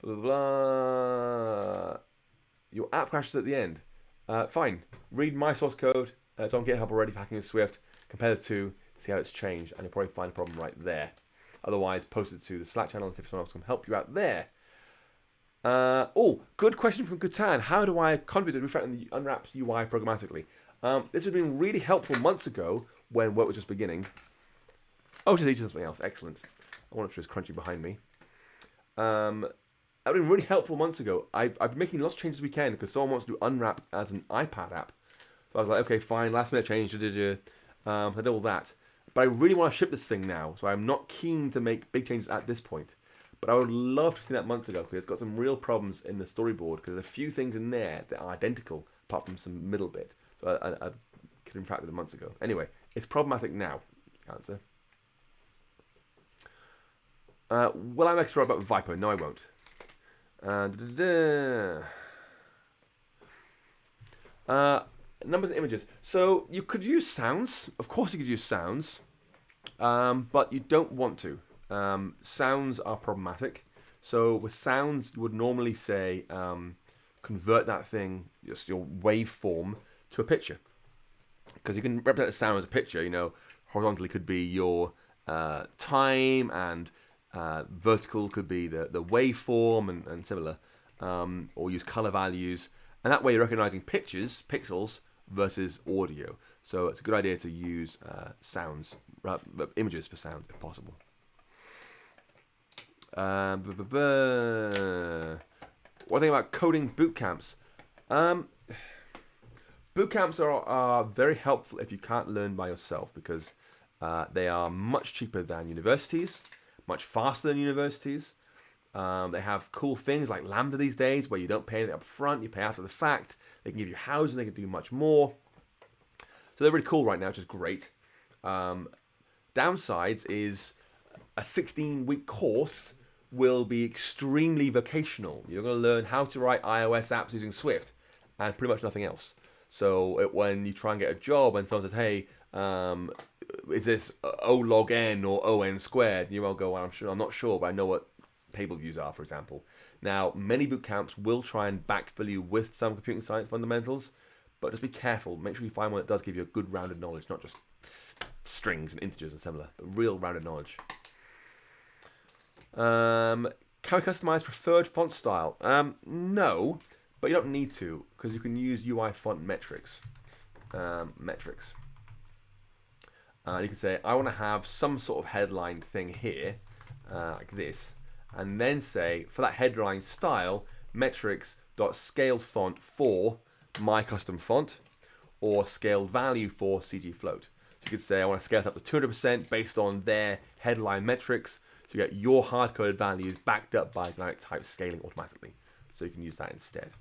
Blah, blah, blah. Your app crashes at the end. Fine. Read my source code. It's on GitHub already for hacking with Swift. Compare the two. See how it's changed. And you'll probably find a problem right there. Otherwise, post it to the Slack channel and see if someone else can help you out there. Good question from Gutan. How do I contribute to refactoring the Unwraps UI programmatically? This would have been really helpful months ago when work was just beginning. Oh, just eating something else. Excellent. I want to try this crunchy behind me. That would have been really helpful months ago. I've been making lots of changes this weekend because someone wants to do Unwrap as an iPad app. So I was like, okay, fine, last minute change. I did all that. But I really want to ship this thing now, so I'm not keen to make big changes at this point. But I would love to see that months ago because it's got some real problems in the storyboard because there's a few things in there that are identical apart from some middle bit. So I could have interacted with it months ago. Anyway, it's problematic now. Answer. Will I make sure about Viper? No, I won't. Numbers and images. So you could use sounds. Of course you could use sounds. But you don't want to. Sounds are problematic. So with sounds, you would normally say convert that thing, just your waveform, to a picture. Because you can represent a sound as a picture. You know, horizontally could be your time, and vertical could be the waveform and similar. Or use color values. And that way you're recognizing pixels, versus audio. So it's a good idea to use sounds, images for sounds if possible. What do you think about coding boot camps? Boot camps are very helpful if you can't learn by yourself because they are much cheaper than universities, much faster than universities. They have cool things like Lambda these days where you don't pay anything up front, you pay after the fact. They can give you housing, they can do much more. So they're really cool right now, which is great. Downsides is a 16-week course will be extremely vocational. You're going to learn how to write iOS apps using Swift and pretty much nothing else. So when you try and get a job and someone says, hey, is this O log n or O n squared? You will go, well, I'm not sure, but I know what table views are, for example. Now, many boot camps will try and backfill you with some computing science fundamentals, but just be careful. Make sure you find one that does give you a good rounded knowledge, not just strings and integers and similar, but real rounded knowledge. Can we customize preferred font style? No, but you don't need to, because you can use UI font metrics. You can say, I want to have some sort of headline thing here, like this, and then say, for that headline style, metrics.scaled font for my custom font, or scaled value for CG Float. So you could say, I want to scale it up to 200% based on their headline metrics, so you get your hard-coded values backed up by dynamic type scaling automatically. So you can use that instead.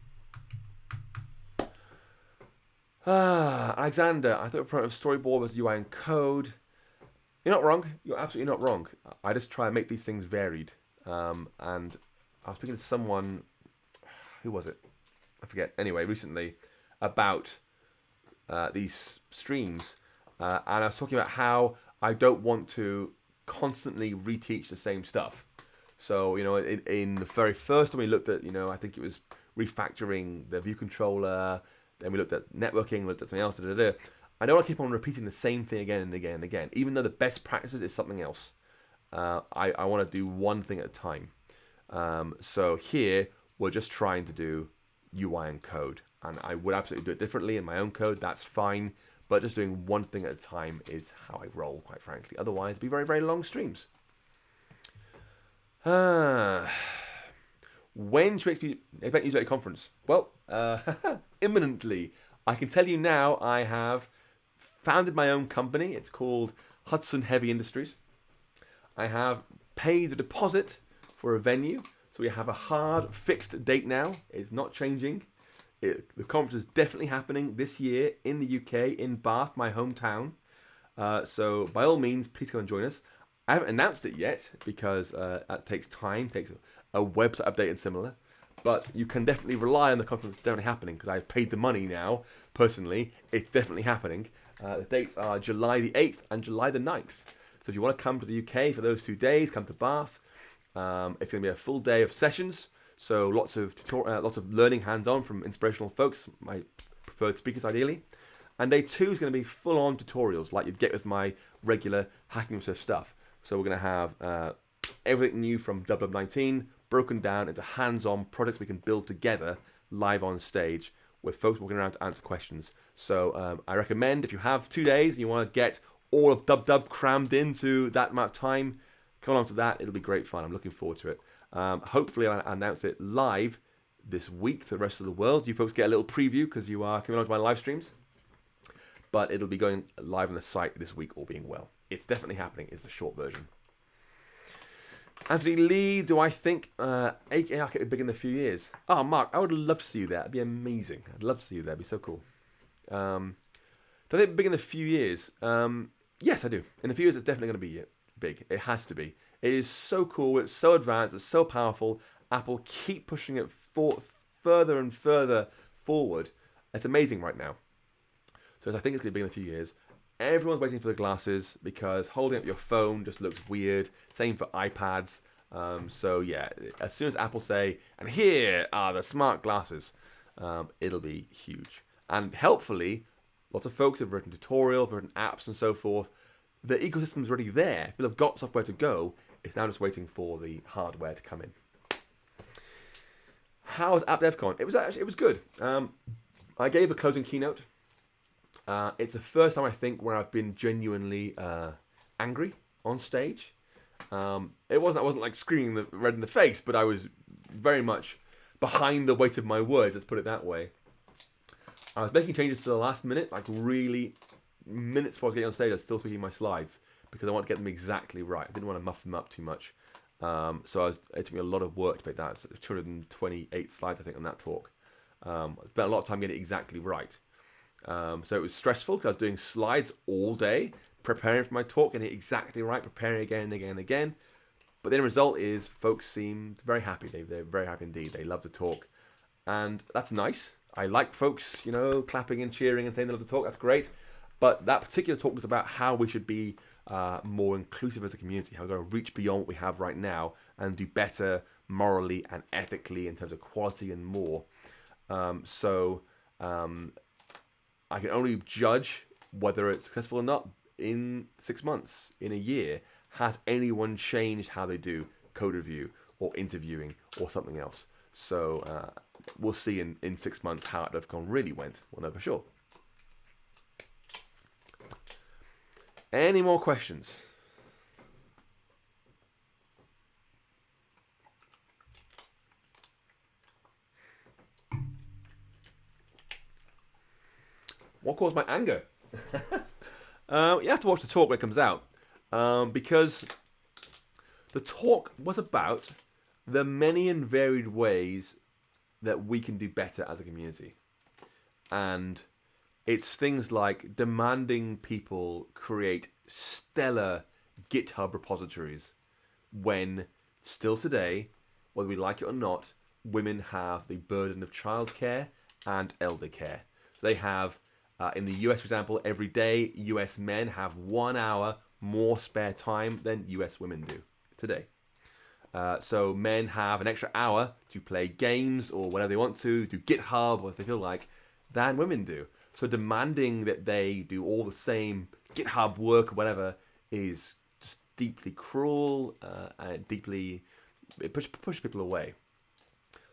Alexander, I thought a product of storyboard was UI and code. You're not wrong. You're absolutely not wrong. I just try and make these things varied. And I was speaking to someone, who was it? I forget. Anyway, recently about these streams, and I was talking about how I don't want to constantly reteach the same stuff. So, you know, in the very first one we looked at, you know, I think it was refactoring the view controller. Then we looked at networking, looked at something else. I don't want to keep on repeating the same thing again and again and again, even though the best practices is something else. I want to do one thing at a time. So here, we're just trying to do UI and code. And I would absolutely do it differently in my own code. That's fine. But just doing one thing at a time is how I roll, quite frankly. Otherwise, it'd be very, very long streams. When should we expect you to at a conference? Well, imminently. I can tell you now, I have founded my own company. It's called Hudson Heavy Industries. I have paid the deposit for a venue. So we have a hard, fixed date now. It's not changing. The conference is definitely happening this year in the UK, in Bath, my hometown. So by all means, please come and join us. I haven't announced it yet because that takes time, takes a website update and similar. But you can definitely rely on the conference definitely happening because I've paid the money now, personally. It's definitely happening. The dates are July the 8th and July the 9th. So if you want to come to the UK for those 2 days, come to Bath. It's going to be a full day of sessions. So lots of learning hands-on from inspirational folks, my preferred speakers ideally. And day 2 is going to be full-on tutorials like you'd get with my regular Hacking Yourself stuff. So we're going to have everything new from WW19 broken down into hands-on projects we can build together live on stage with folks walking around to answer questions. So I recommend if you have 2 days and you want to get all of Dub crammed into that amount of time, come along to that. It'll be great fun. I'm looking forward to it. Hopefully I'll announce it live this week to the rest of the world. You folks get a little preview because you are coming on to my live streams. But it'll be going live on the site this week, all being well. It's definitely happening, is the short version. Anthony Lee, do I think AKA Arcade will be big in a few years? Oh, Mark, I would love to see you there. That'd be amazing. I'd love to see you there. It'd be so cool. Do I think it'll be big in a few years? Yes, I do. In a few years, it's definitely going to be big. It has to be. It is so cool. It's so advanced. It's so powerful. Apple keep pushing it further and further forward. It's amazing right now. So I think it's going to be in a few years. Everyone's waiting for the glasses because holding up your phone just looks weird. Same for iPads. So yeah, as soon as Apple say, and here are the smart glasses, it'll be huge. And helpfully, lots of folks have written tutorials, written apps and so forth. The ecosystem's already there. People have got software to go. It's now just waiting for the hardware to come in. How was App DevCon? It was good. I gave a closing keynote. It's the first time I think where I've been genuinely angry on stage. I wasn't like screaming the red in the face, but I was very much behind the weight of my words. Let's put it that way. I was making changes to the last minute, like really minutes before I was getting on stage. I was still tweaking my slides because I want to get them exactly right. I didn't want to muff them up too much. It took me a lot of work to make that. So 228 slides, I think, on that talk. I spent a lot of time getting it exactly right. So it was stressful because I was doing slides all day, preparing for my talk, getting it exactly right, preparing again and again and again. But the end result is folks seemed very happy. They're very happy indeed. They love the talk. And that's nice. I like folks, clapping and cheering and saying they love the talk. That's great. But that particular talk was about how we should be more inclusive as a community, how we've got to reach beyond what we have right now and do better morally and ethically in terms of quality and more. So I can only judge whether it's successful or not in 6 months, in a year. Has anyone changed how they do code review or interviewing or something else? So we'll see in 6 months how DevCon really went. We'll know for sure. Any more questions? What caused my anger? You have to watch the talk when it comes out, because the talk was about the many and varied ways that we can do better as a community. And it's things like demanding people create stellar GitHub repositories when still today, whether we like it or not, women have the burden of childcare and elder care. So they have, in the US, for example, every day, US men have 1 hour more spare time than US women do today. So men have an extra hour to play games or whatever they want to, do GitHub or if they feel like, than women do. So demanding that they do all the same GitHub work or whatever is just deeply cruel and deeply, it pushes people away.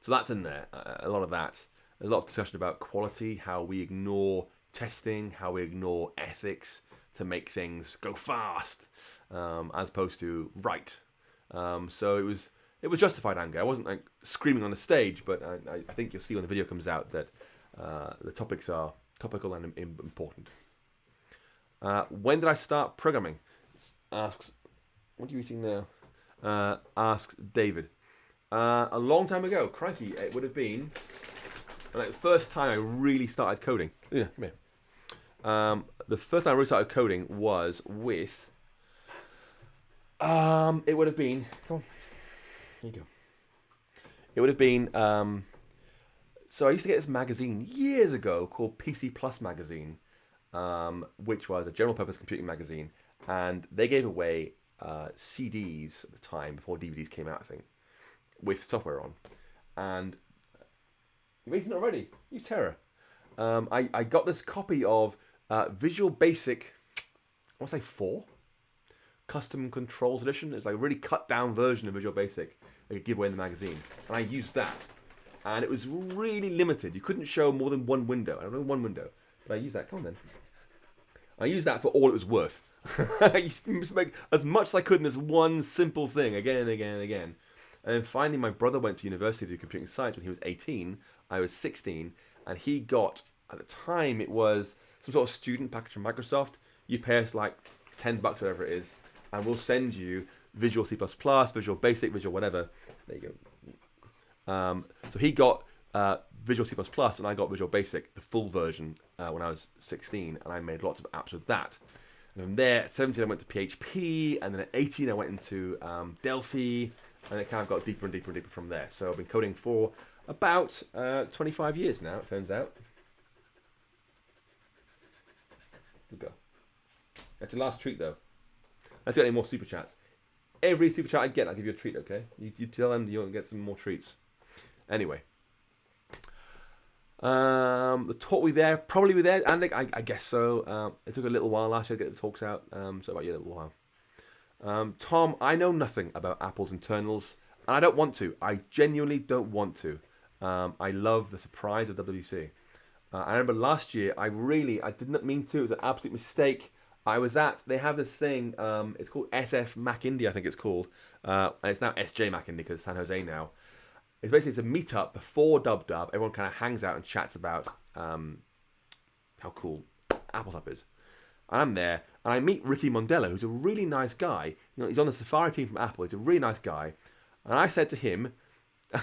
So that's in there, a lot of that. A lot of discussion about quality, how we ignore testing, how we ignore ethics to make things go fast, as opposed to right. So it was justified anger. I wasn't like screaming on the stage, but I think you'll see when the video comes out that the topics are topical and important. When did I start programming? Asks, what are you eating now? Asks David. A long time ago. Crikey, it would have been like the first time I really started coding. Yeah, come here. The first time I really started coding was with. It would have been. Come on. Here you go. It would have been. So I used to get this magazine years ago called PC Plus magazine, which was a general purpose computing magazine, and they gave away CDs at the time before DVDs came out, I think, with software on. And you've eaten it already. You terror. I got this copy of Visual Basic. I want to say 4. Custom Controls Edition. It's like a really cut down version of Visual Basic they could give away in the magazine, and I used that. And it was really limited. You couldn't show more than one window. I don't know, one window. But I used that. Come on then. I used that for all it was worth. I used to make as much as I could in this one simple thing again and again and again. And then finally my brother went to university to do computing science when he was 18. I was 16. And he got, at the time, it was some sort of student package from Microsoft. You pay us like $10, whatever it is. And we'll send you Visual C++, Visual Basic, Visual whatever. There you go. So he got Visual C++ and I got Visual Basic, the full version, when I was 16, and I made lots of apps with that. And from there, at 17 I went to PHP, and then at 18 I went into Delphi, and it kind of got deeper and deeper and deeper from there. So I've been coding for about 25 years now, it turns out. Good go. That's your last treat, though. Let's get any more super chats. Every super chat I get, I'll give you a treat, okay? You tell them you want to get some more treats. Anyway. The talk we there, probably there, Andy, I guess so. It took a little while last year to get the talks out, so about you a little while. Tom, I know nothing about Apple's internals, and I don't want to. I genuinely don't want to. I love the surprise of WWDC. I remember last year, I did not mean to. It was an absolute mistake. They have this thing, it's called SF Mac India, I think it's called, and it's now SJ Mac India because it's San Jose now. It's a meetup before Dub Dub. Everyone kind of hangs out and chats about how cool Apple's Up is. And I'm there, and I meet Ricky Mondello, who's a really nice guy. You know, he's on the Safari team from Apple. He's a really nice guy. And I said to him,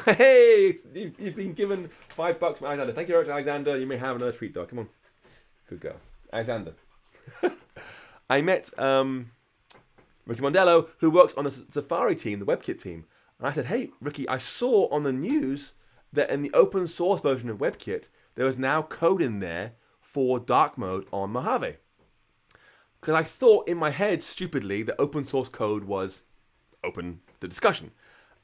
"Hey, you've been given $5 from Alexander. Thank you very much, Alexander. You may have another treat, dog. Come on, good girl, Alexander." I met Ricky Mondello, who works on the Safari team, the WebKit team. And I said, "Hey, Ricky, I saw on the news that in the open source version of WebKit, there is now code in there for dark mode on Mojave." because I thought in my head, stupidly, that open source code was open the discussion.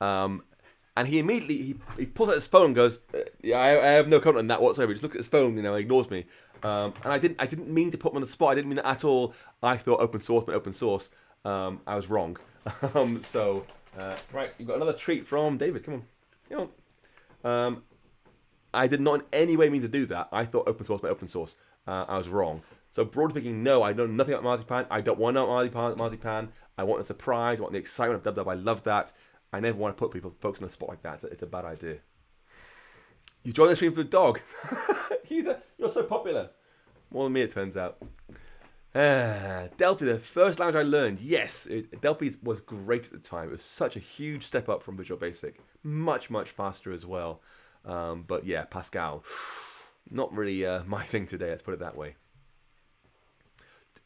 And he immediately he pulls out his phone and goes, "Yeah, I have no comment on that whatsoever." He just looks at his phone, ignores me. And I didn't mean to put him on the spot. I didn't mean that at all. I thought open source, but open source. I was wrong. Right, you've got another treat from David. Come on. I did not in any way mean to do that. I thought open source, but open source. I was wrong. So broadly speaking, no, I know nothing about Marzipan. I don't want to know Marzipan. I want the surprise. I want the excitement of dub. I love that. I never want to put folks on the spot like that. It's a bad idea. You joined the stream for the dog. You're so popular. More than me, it turns out. Delphi, the first language I learned. Yes, Delphi was great at the time. It was such a huge step up from Visual Basic. Much, much faster as well. But yeah, Pascal. Not really my thing today, let's put it that way.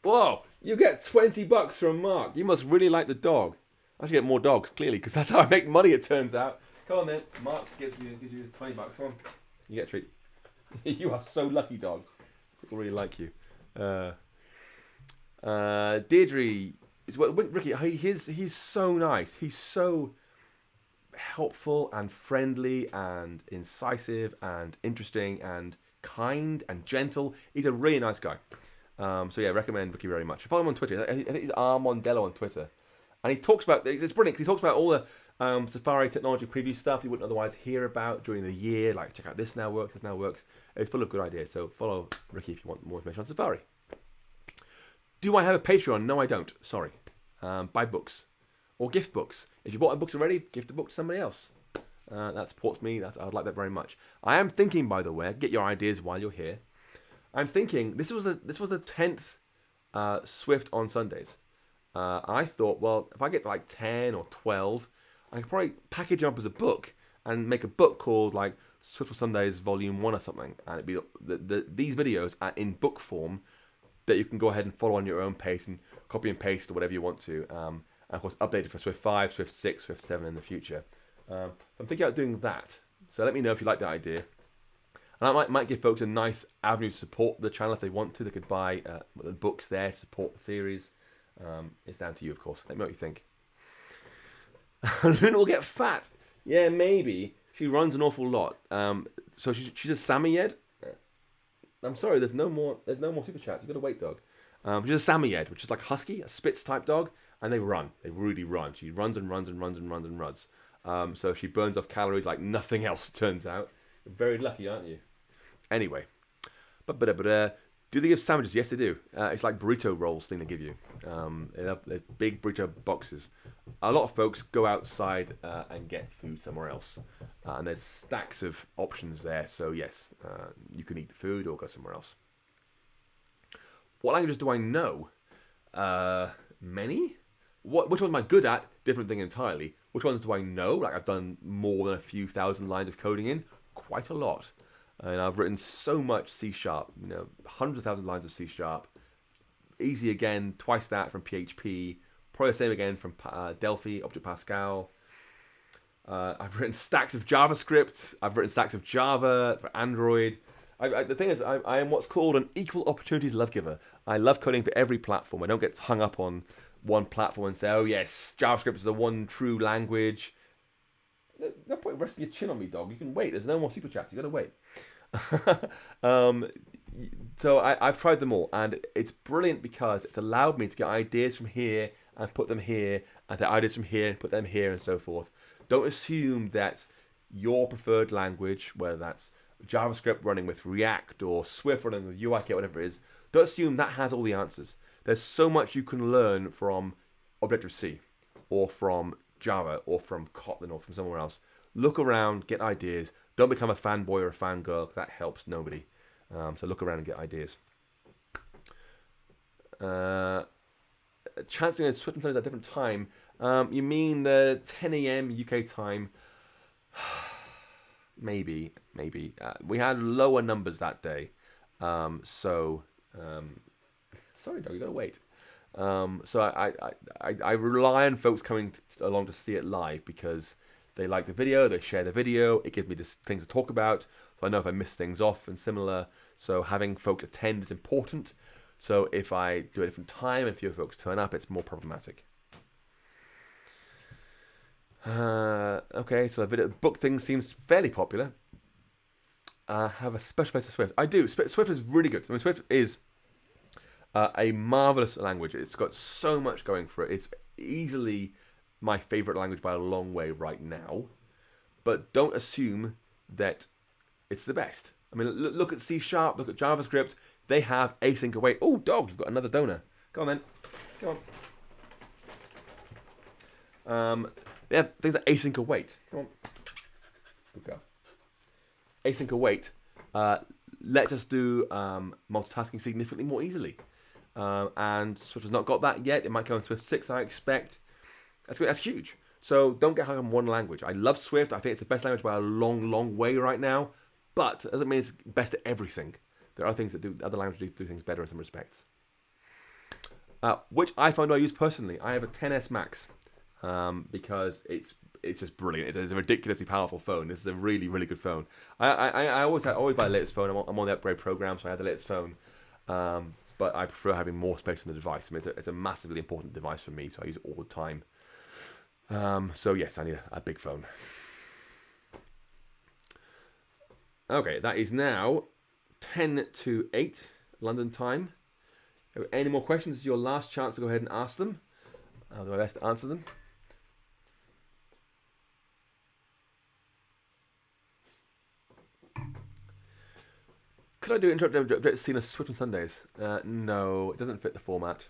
Whoa, you get $20 from Mark. You must really like the dog. I should get more dogs, clearly, because that's how I make money, it turns out. Come on then, Mark gives you $20. Come on, you get a treat. You are so lucky, dog. People really like you. Deirdre, Ricky, he's so nice. He's so helpful and friendly and incisive and interesting and kind and gentle. He's a really nice guy. So yeah, recommend Ricky very much. Follow him on Twitter. I think he's Armondello on Twitter. And he talks about, it's brilliant, because he talks about all the Safari technology preview stuff you wouldn't otherwise hear about during the year, like check out this now works. It's full of good ideas, so follow Ricky if you want more information on Safari. Do I have a Patreon? No, I don't. Sorry. Buy books. Or gift books. If you bought the books already, gift the book to somebody else. That supports me. I'd like that very much. I am thinking, by the way, get your ideas while you're here. I'm thinking, this was the 10th Swift on Sundays. I thought, well, if I get to like 10 or 12, I could probably package them up as a book and make a book called like Swift on Sundays Volume 1 or something. And it'd be these videos are in book form that you can go ahead and follow on your own pace and copy and paste or whatever you want to. And of course, updated for Swift 5, Swift 6, Swift 7 in the future. I'm thinking about doing that. So let me know if you like that idea. And I might give folks a nice avenue to support the channel if they want to. They could buy the books there to support the series. It's down to you, of course. Let me know what you think. Luna will get fat. Yeah, maybe. She runs an awful lot. So she's a Samoyed. I'm sorry, there's no more super chats. You've got to wait, dog. She's a Samoyed, which is like husky, a Spitz type dog, and they run. They really run. She runs and runs and runs and runs and runs. So she burns off calories like nothing else, turns out. You're very lucky, aren't you? Anyway. Do they give sandwiches? Yes, they do. It's like burrito rolls thing they give you. They're big burrito boxes. A lot of folks go outside and get food somewhere else. And there's stacks of options there. So yes, you can eat the food or go somewhere else. What languages do I know? Many? Which ones am I good at? Different thing entirely. Which ones do I know? Like I've done more than a few thousand lines of coding in? Quite a lot. And I've written so much C#, hundreds of thousands of lines of C#. Easy again, twice that from PHP. Probably the same again from Delphi, Object Pascal. I've written stacks of JavaScript. I've written stacks of Java for Android. The thing is, I am what's called an equal opportunities love giver. I love coding for every platform. I don't get hung up on one platform and say, oh yes, JavaScript is the one true language. No point resting your chin on me, dog. You can wait. There's no more super chats. You got to wait. So I've tried them all, and it's brilliant because it's allowed me to get ideas from here and put them here, and get ideas from here and put them here, and so forth. Don't assume that your preferred language, whether that's JavaScript running with React or Swift running with UIK, whatever it is, don't assume that has all the answers. There's so much you can learn from Objective-C or from Java or from Kotlin or from somewhere else. Look around, get ideas. Don't become a fanboy or a fangirl, because that helps nobody. So look around and get ideas. Chance doing Swift and Sundays at a different time. You mean the 10 a.m. UK time? Maybe. We had lower numbers that day. Sorry, dog, you gotta wait. So I rely on folks coming along to see it live because they like the video, they share the video, it gives me things to talk about, so I know if I miss things off and similar. So having folks attend is important. So if I do a different time and fewer folks turn up, it's more problematic. Okay, so the video book thing seems fairly popular. Have a special place for Swift. I do. Swift is really good. I mean, Swift is a marvelous language. It's got so much going for it. It's easily my favorite language by a long way right now. But don't assume that it's the best. I mean, look at C#, look at JavaScript. They have async await. Oh, dog, you've got another donor. Go on then. Come on. They have things like async await. Come on. Good go. Async await lets us do multitasking significantly more easily. And Swift has not got that yet. It might come in Swift 6, I expect. That's huge. So don't get hung up on one language. I love Swift. I think it's the best language by a long, long way right now. But it doesn't mean it's best at everything. There are things that do, other languages do things better in some respects. Which I find I use personally. I have a 10s Max because it's just brilliant. It's a ridiculously powerful phone. This is a really, really good phone. I always buy the latest phone. I'm on the upgrade program, so I have the latest phone. But I prefer having more space on the device. I mean, it's a massively important device for me, so I use it all the time. So yes, I need a big phone. Okay, that is now 10 to 8 London time. Any more questions? This is your last chance to go ahead and ask them. I'll do my best to answer them. Could I do interactive scene of Swift on Sundays? No, it doesn't fit the format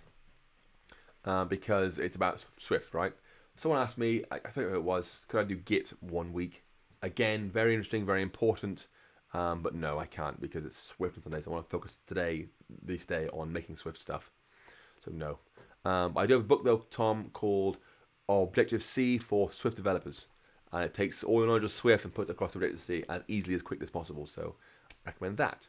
because it's about Swift, right? Someone asked me, I forget who it was, could I do Git 1 week? Again, very interesting, very important, but no, I can't because it's Swift on Sundays. I want to focus this day on making Swift stuff, so no. I do have a book though, Tom, called Objective-C for Swift developers, and it takes all your knowledge of Swift and puts it across Objective-C as easily as quickly as possible, so I recommend that.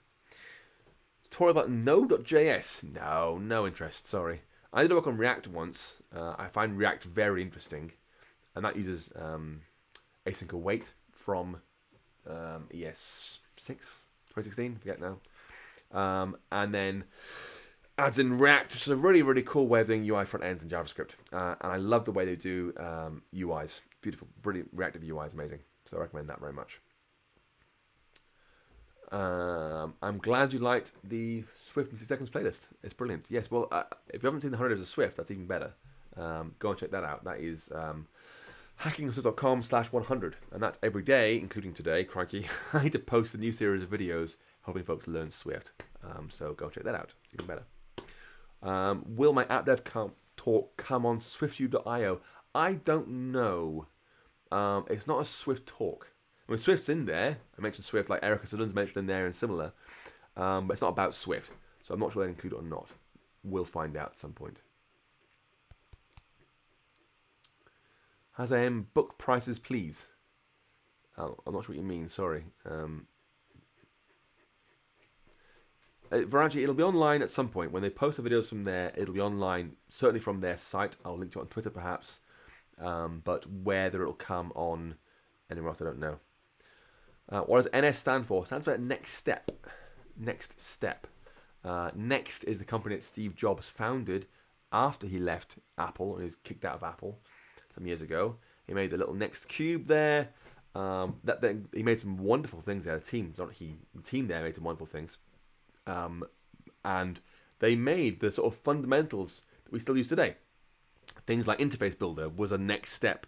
Tutorial about Node.js? No interest, sorry. I did work on React once. I find React very interesting, and that uses async await from ES 6, 2016, forget now. And then adds in React, which is a really, really cool way of doing UI front ends in JavaScript. And I love the way they do UIs. Beautiful, brilliant reactive UI is amazing. So I recommend that very much. I'm glad you liked the Swift in 6 seconds playlist. It's brilliant. Yes, well, if you haven't seen the 100 Days of Swift, that's even better. Go and check that out. That is hackingswift.com/100. And that's every day, including today, crikey. I need to post a new series of videos helping folks learn Swift. So go check that out. It's even better. Will my app dev talk come on SwiftU.io? I don't know. It's not a Swift talk. I mean, Swift's in there. I mentioned Swift, like Erica Sutherland's mentioned in there and similar. But it's not about Swift. So I'm not sure they include it or not. We'll find out at some point. Has AM book prices, please? Oh, I'm not sure what you mean, sorry. Varaji, it'll be online at some point. When they post the videos from there, it'll be online, certainly from their site. I'll link to it on Twitter, perhaps. But whether it'll come on anywhere else, I don't know. What does NS stand for? It stands for Next Step. Next Step. Next is the company that Steve Jobs founded after he left Apple and he was kicked out of Apple some years ago. He made the little Next Cube there. He made some wonderful things there. The team there made some wonderful things. And they made the sort of fundamentals that we still use today. Things like Interface Builder was a Next Step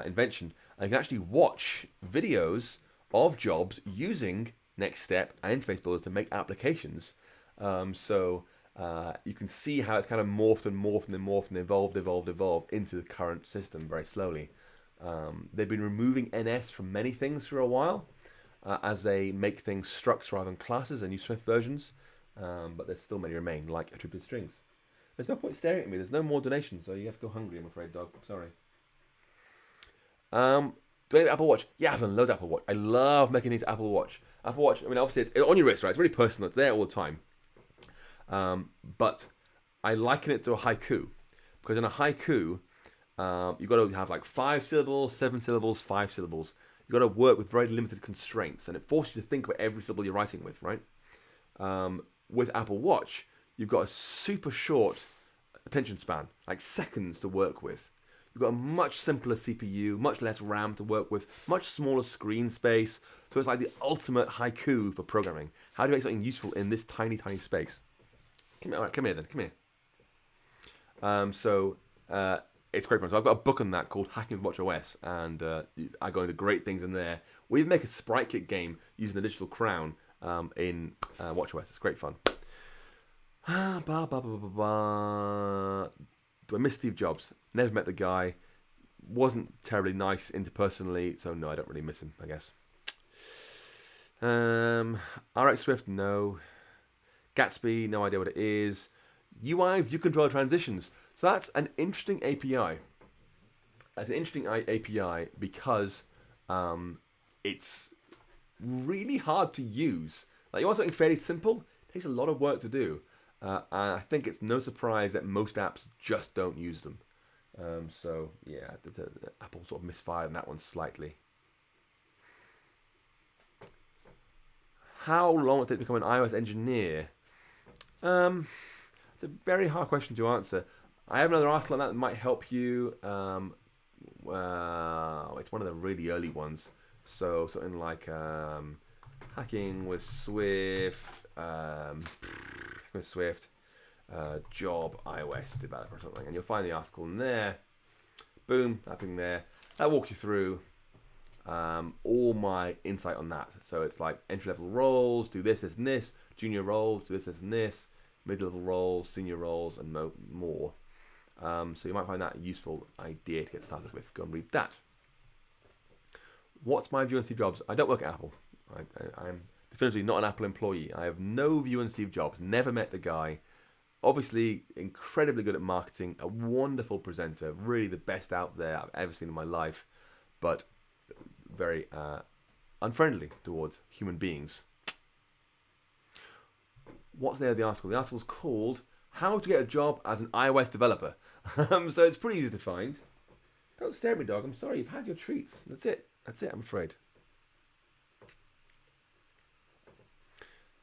invention. And you can actually watch videos of Jobs using Next Step and Interface Builder to make applications. So you can see how it's kind of morphed and evolved into the current system very slowly. They've been removing NS from many things for a while as they make things structs rather than classes and new Swift versions. But there's still many remain, like attributed strings. There's no point staring at me. There's no more donations, so you have to go hungry, I'm afraid, dog. Sorry. Do I have Apple Watch? Yeah, I've done loads of Apple Watch. I love making these Apple Watch. Apple Watch, I mean, obviously, it's on your wrist, right? It's really personal. It's there all the time. But I liken it to a haiku. Because in a haiku, you've got to have like 5 syllables, 7 syllables, 5 syllables. You've got to work with very limited constraints. And it forces you to think about every syllable you're writing with, right? With Apple Watch, you've got a super short attention span, like seconds to work with. You've got a much simpler CPU, much less RAM to work with, much smaller screen space. So it's like the ultimate haiku for programming. How do you make something useful in this tiny, tiny space? Come here, all right, come here then, come here. It's great fun. So I've got a book on that called Hacking with WatchOS, and I go into great things in there. We even make a sprite kit game using the digital crown in WatchOS. It's great fun. Do I miss Steve Jobs? Never met the guy. Wasn't terribly nice interpersonally, so no, I don't really miss him, I guess. RX Swift, no. Gatsby, no idea what it is. UI view controller transitions. So that's an interesting API. That's an interesting API because it's really hard to use. Like, you want something fairly simple, it takes a lot of work to do. And I think it's no surprise that most apps just don't use them. So yeah, Apple sort of misfired on that one slightly. How long will it take to become an iOS engineer? It's a very hard question to answer. I have another article on that might help you. Well, it's one of the really early ones. So something like hacking with Swift, job iOS developer or something, and you'll find the article in there. Boom, that thing there. That walks you through all my insight on that. So it's like entry-level roles, do this, this, and this. Junior roles, do this, this, and this. Mid-level roles, senior roles, and more. So you might find that a useful idea to get started with. Go and read that. What's my view on Steve Jobs? I don't work at Apple. I'm definitively not an Apple employee. I have no view on Steve Jobs. Never met the guy. Obviously, incredibly good at marketing. A wonderful presenter. Really the best out there I've ever seen in my life. But very unfriendly towards human beings. What's the name of the article? The article's called How to Get a Job as an iOS Developer. So it's pretty easy to find. Don't stare at me, dog. I'm sorry. You've had your treats. That's it. That's it, I'm afraid.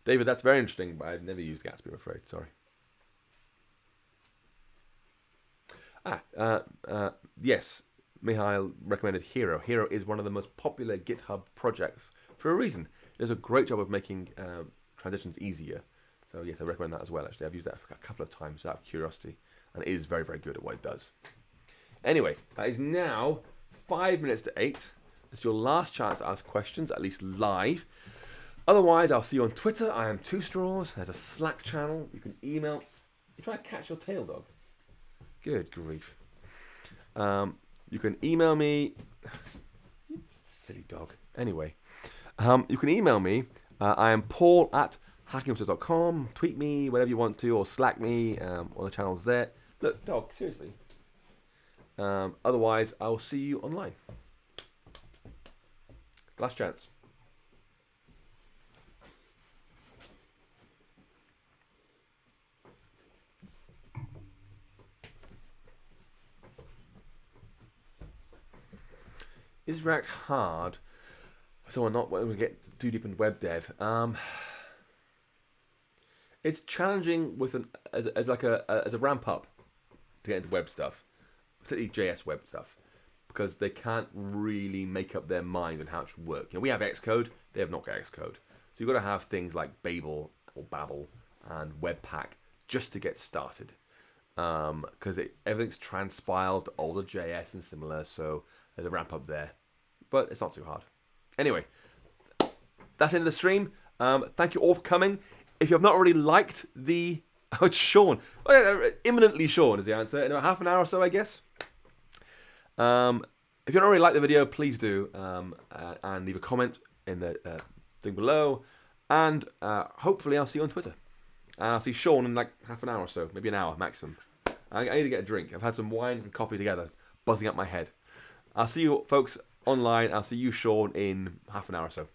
David, that's very interesting, but I've never used Gatsby, I'm afraid. Sorry. Yes. Mihail recommended Hero. Hero is one of the most popular GitHub projects for a reason. It does a great job of making transitions easier. So yes, I recommend that as well, actually. I've used that a couple of times out of curiosity, and it is very, very good at what it does. Anyway, that is now 5 minutes to 8. It's your last chance to ask questions, at least live. Otherwise, I'll see you on Twitter. I am Two Straws. There's a Slack channel. You can email. You try to catch your tail, dog. Good grief. You can email me. Silly dog. Anyway, you can email me. I am Paul at hackingwithstuff.com. Tweet me, whatever you want to, or Slack me. All the channels there. Look, dog, seriously. Otherwise, I'll see you online. Last chance. Is React hard? So we're not going to get too deep into web dev. It's challenging with as a ramp up to get into web stuff, particularly JS web stuff, because they can't really make up their mind on how it should work. You know, we have Xcode, they have not got Xcode, so you've got to have things like Babel or Babel and Webpack just to get started, because everything's transpiled to older JS and similar, so there's a ramp up there, but it's not too hard. Anyway, that's the end of the stream. Thank you all for coming. If you have not already liked the... Oh, it's Sean. Imminently Sean is the answer. In about half an hour or so, I guess. If you don't already like the video, please do. And leave a comment in the thing below. And hopefully I'll see you on Twitter. And I'll see Sean in like half an hour or so. Maybe an hour maximum. I need to get a drink. I've had some wine and coffee together. Buzzing up my head. I'll see you folks online. I'll see you, Sean, in half an hour or so.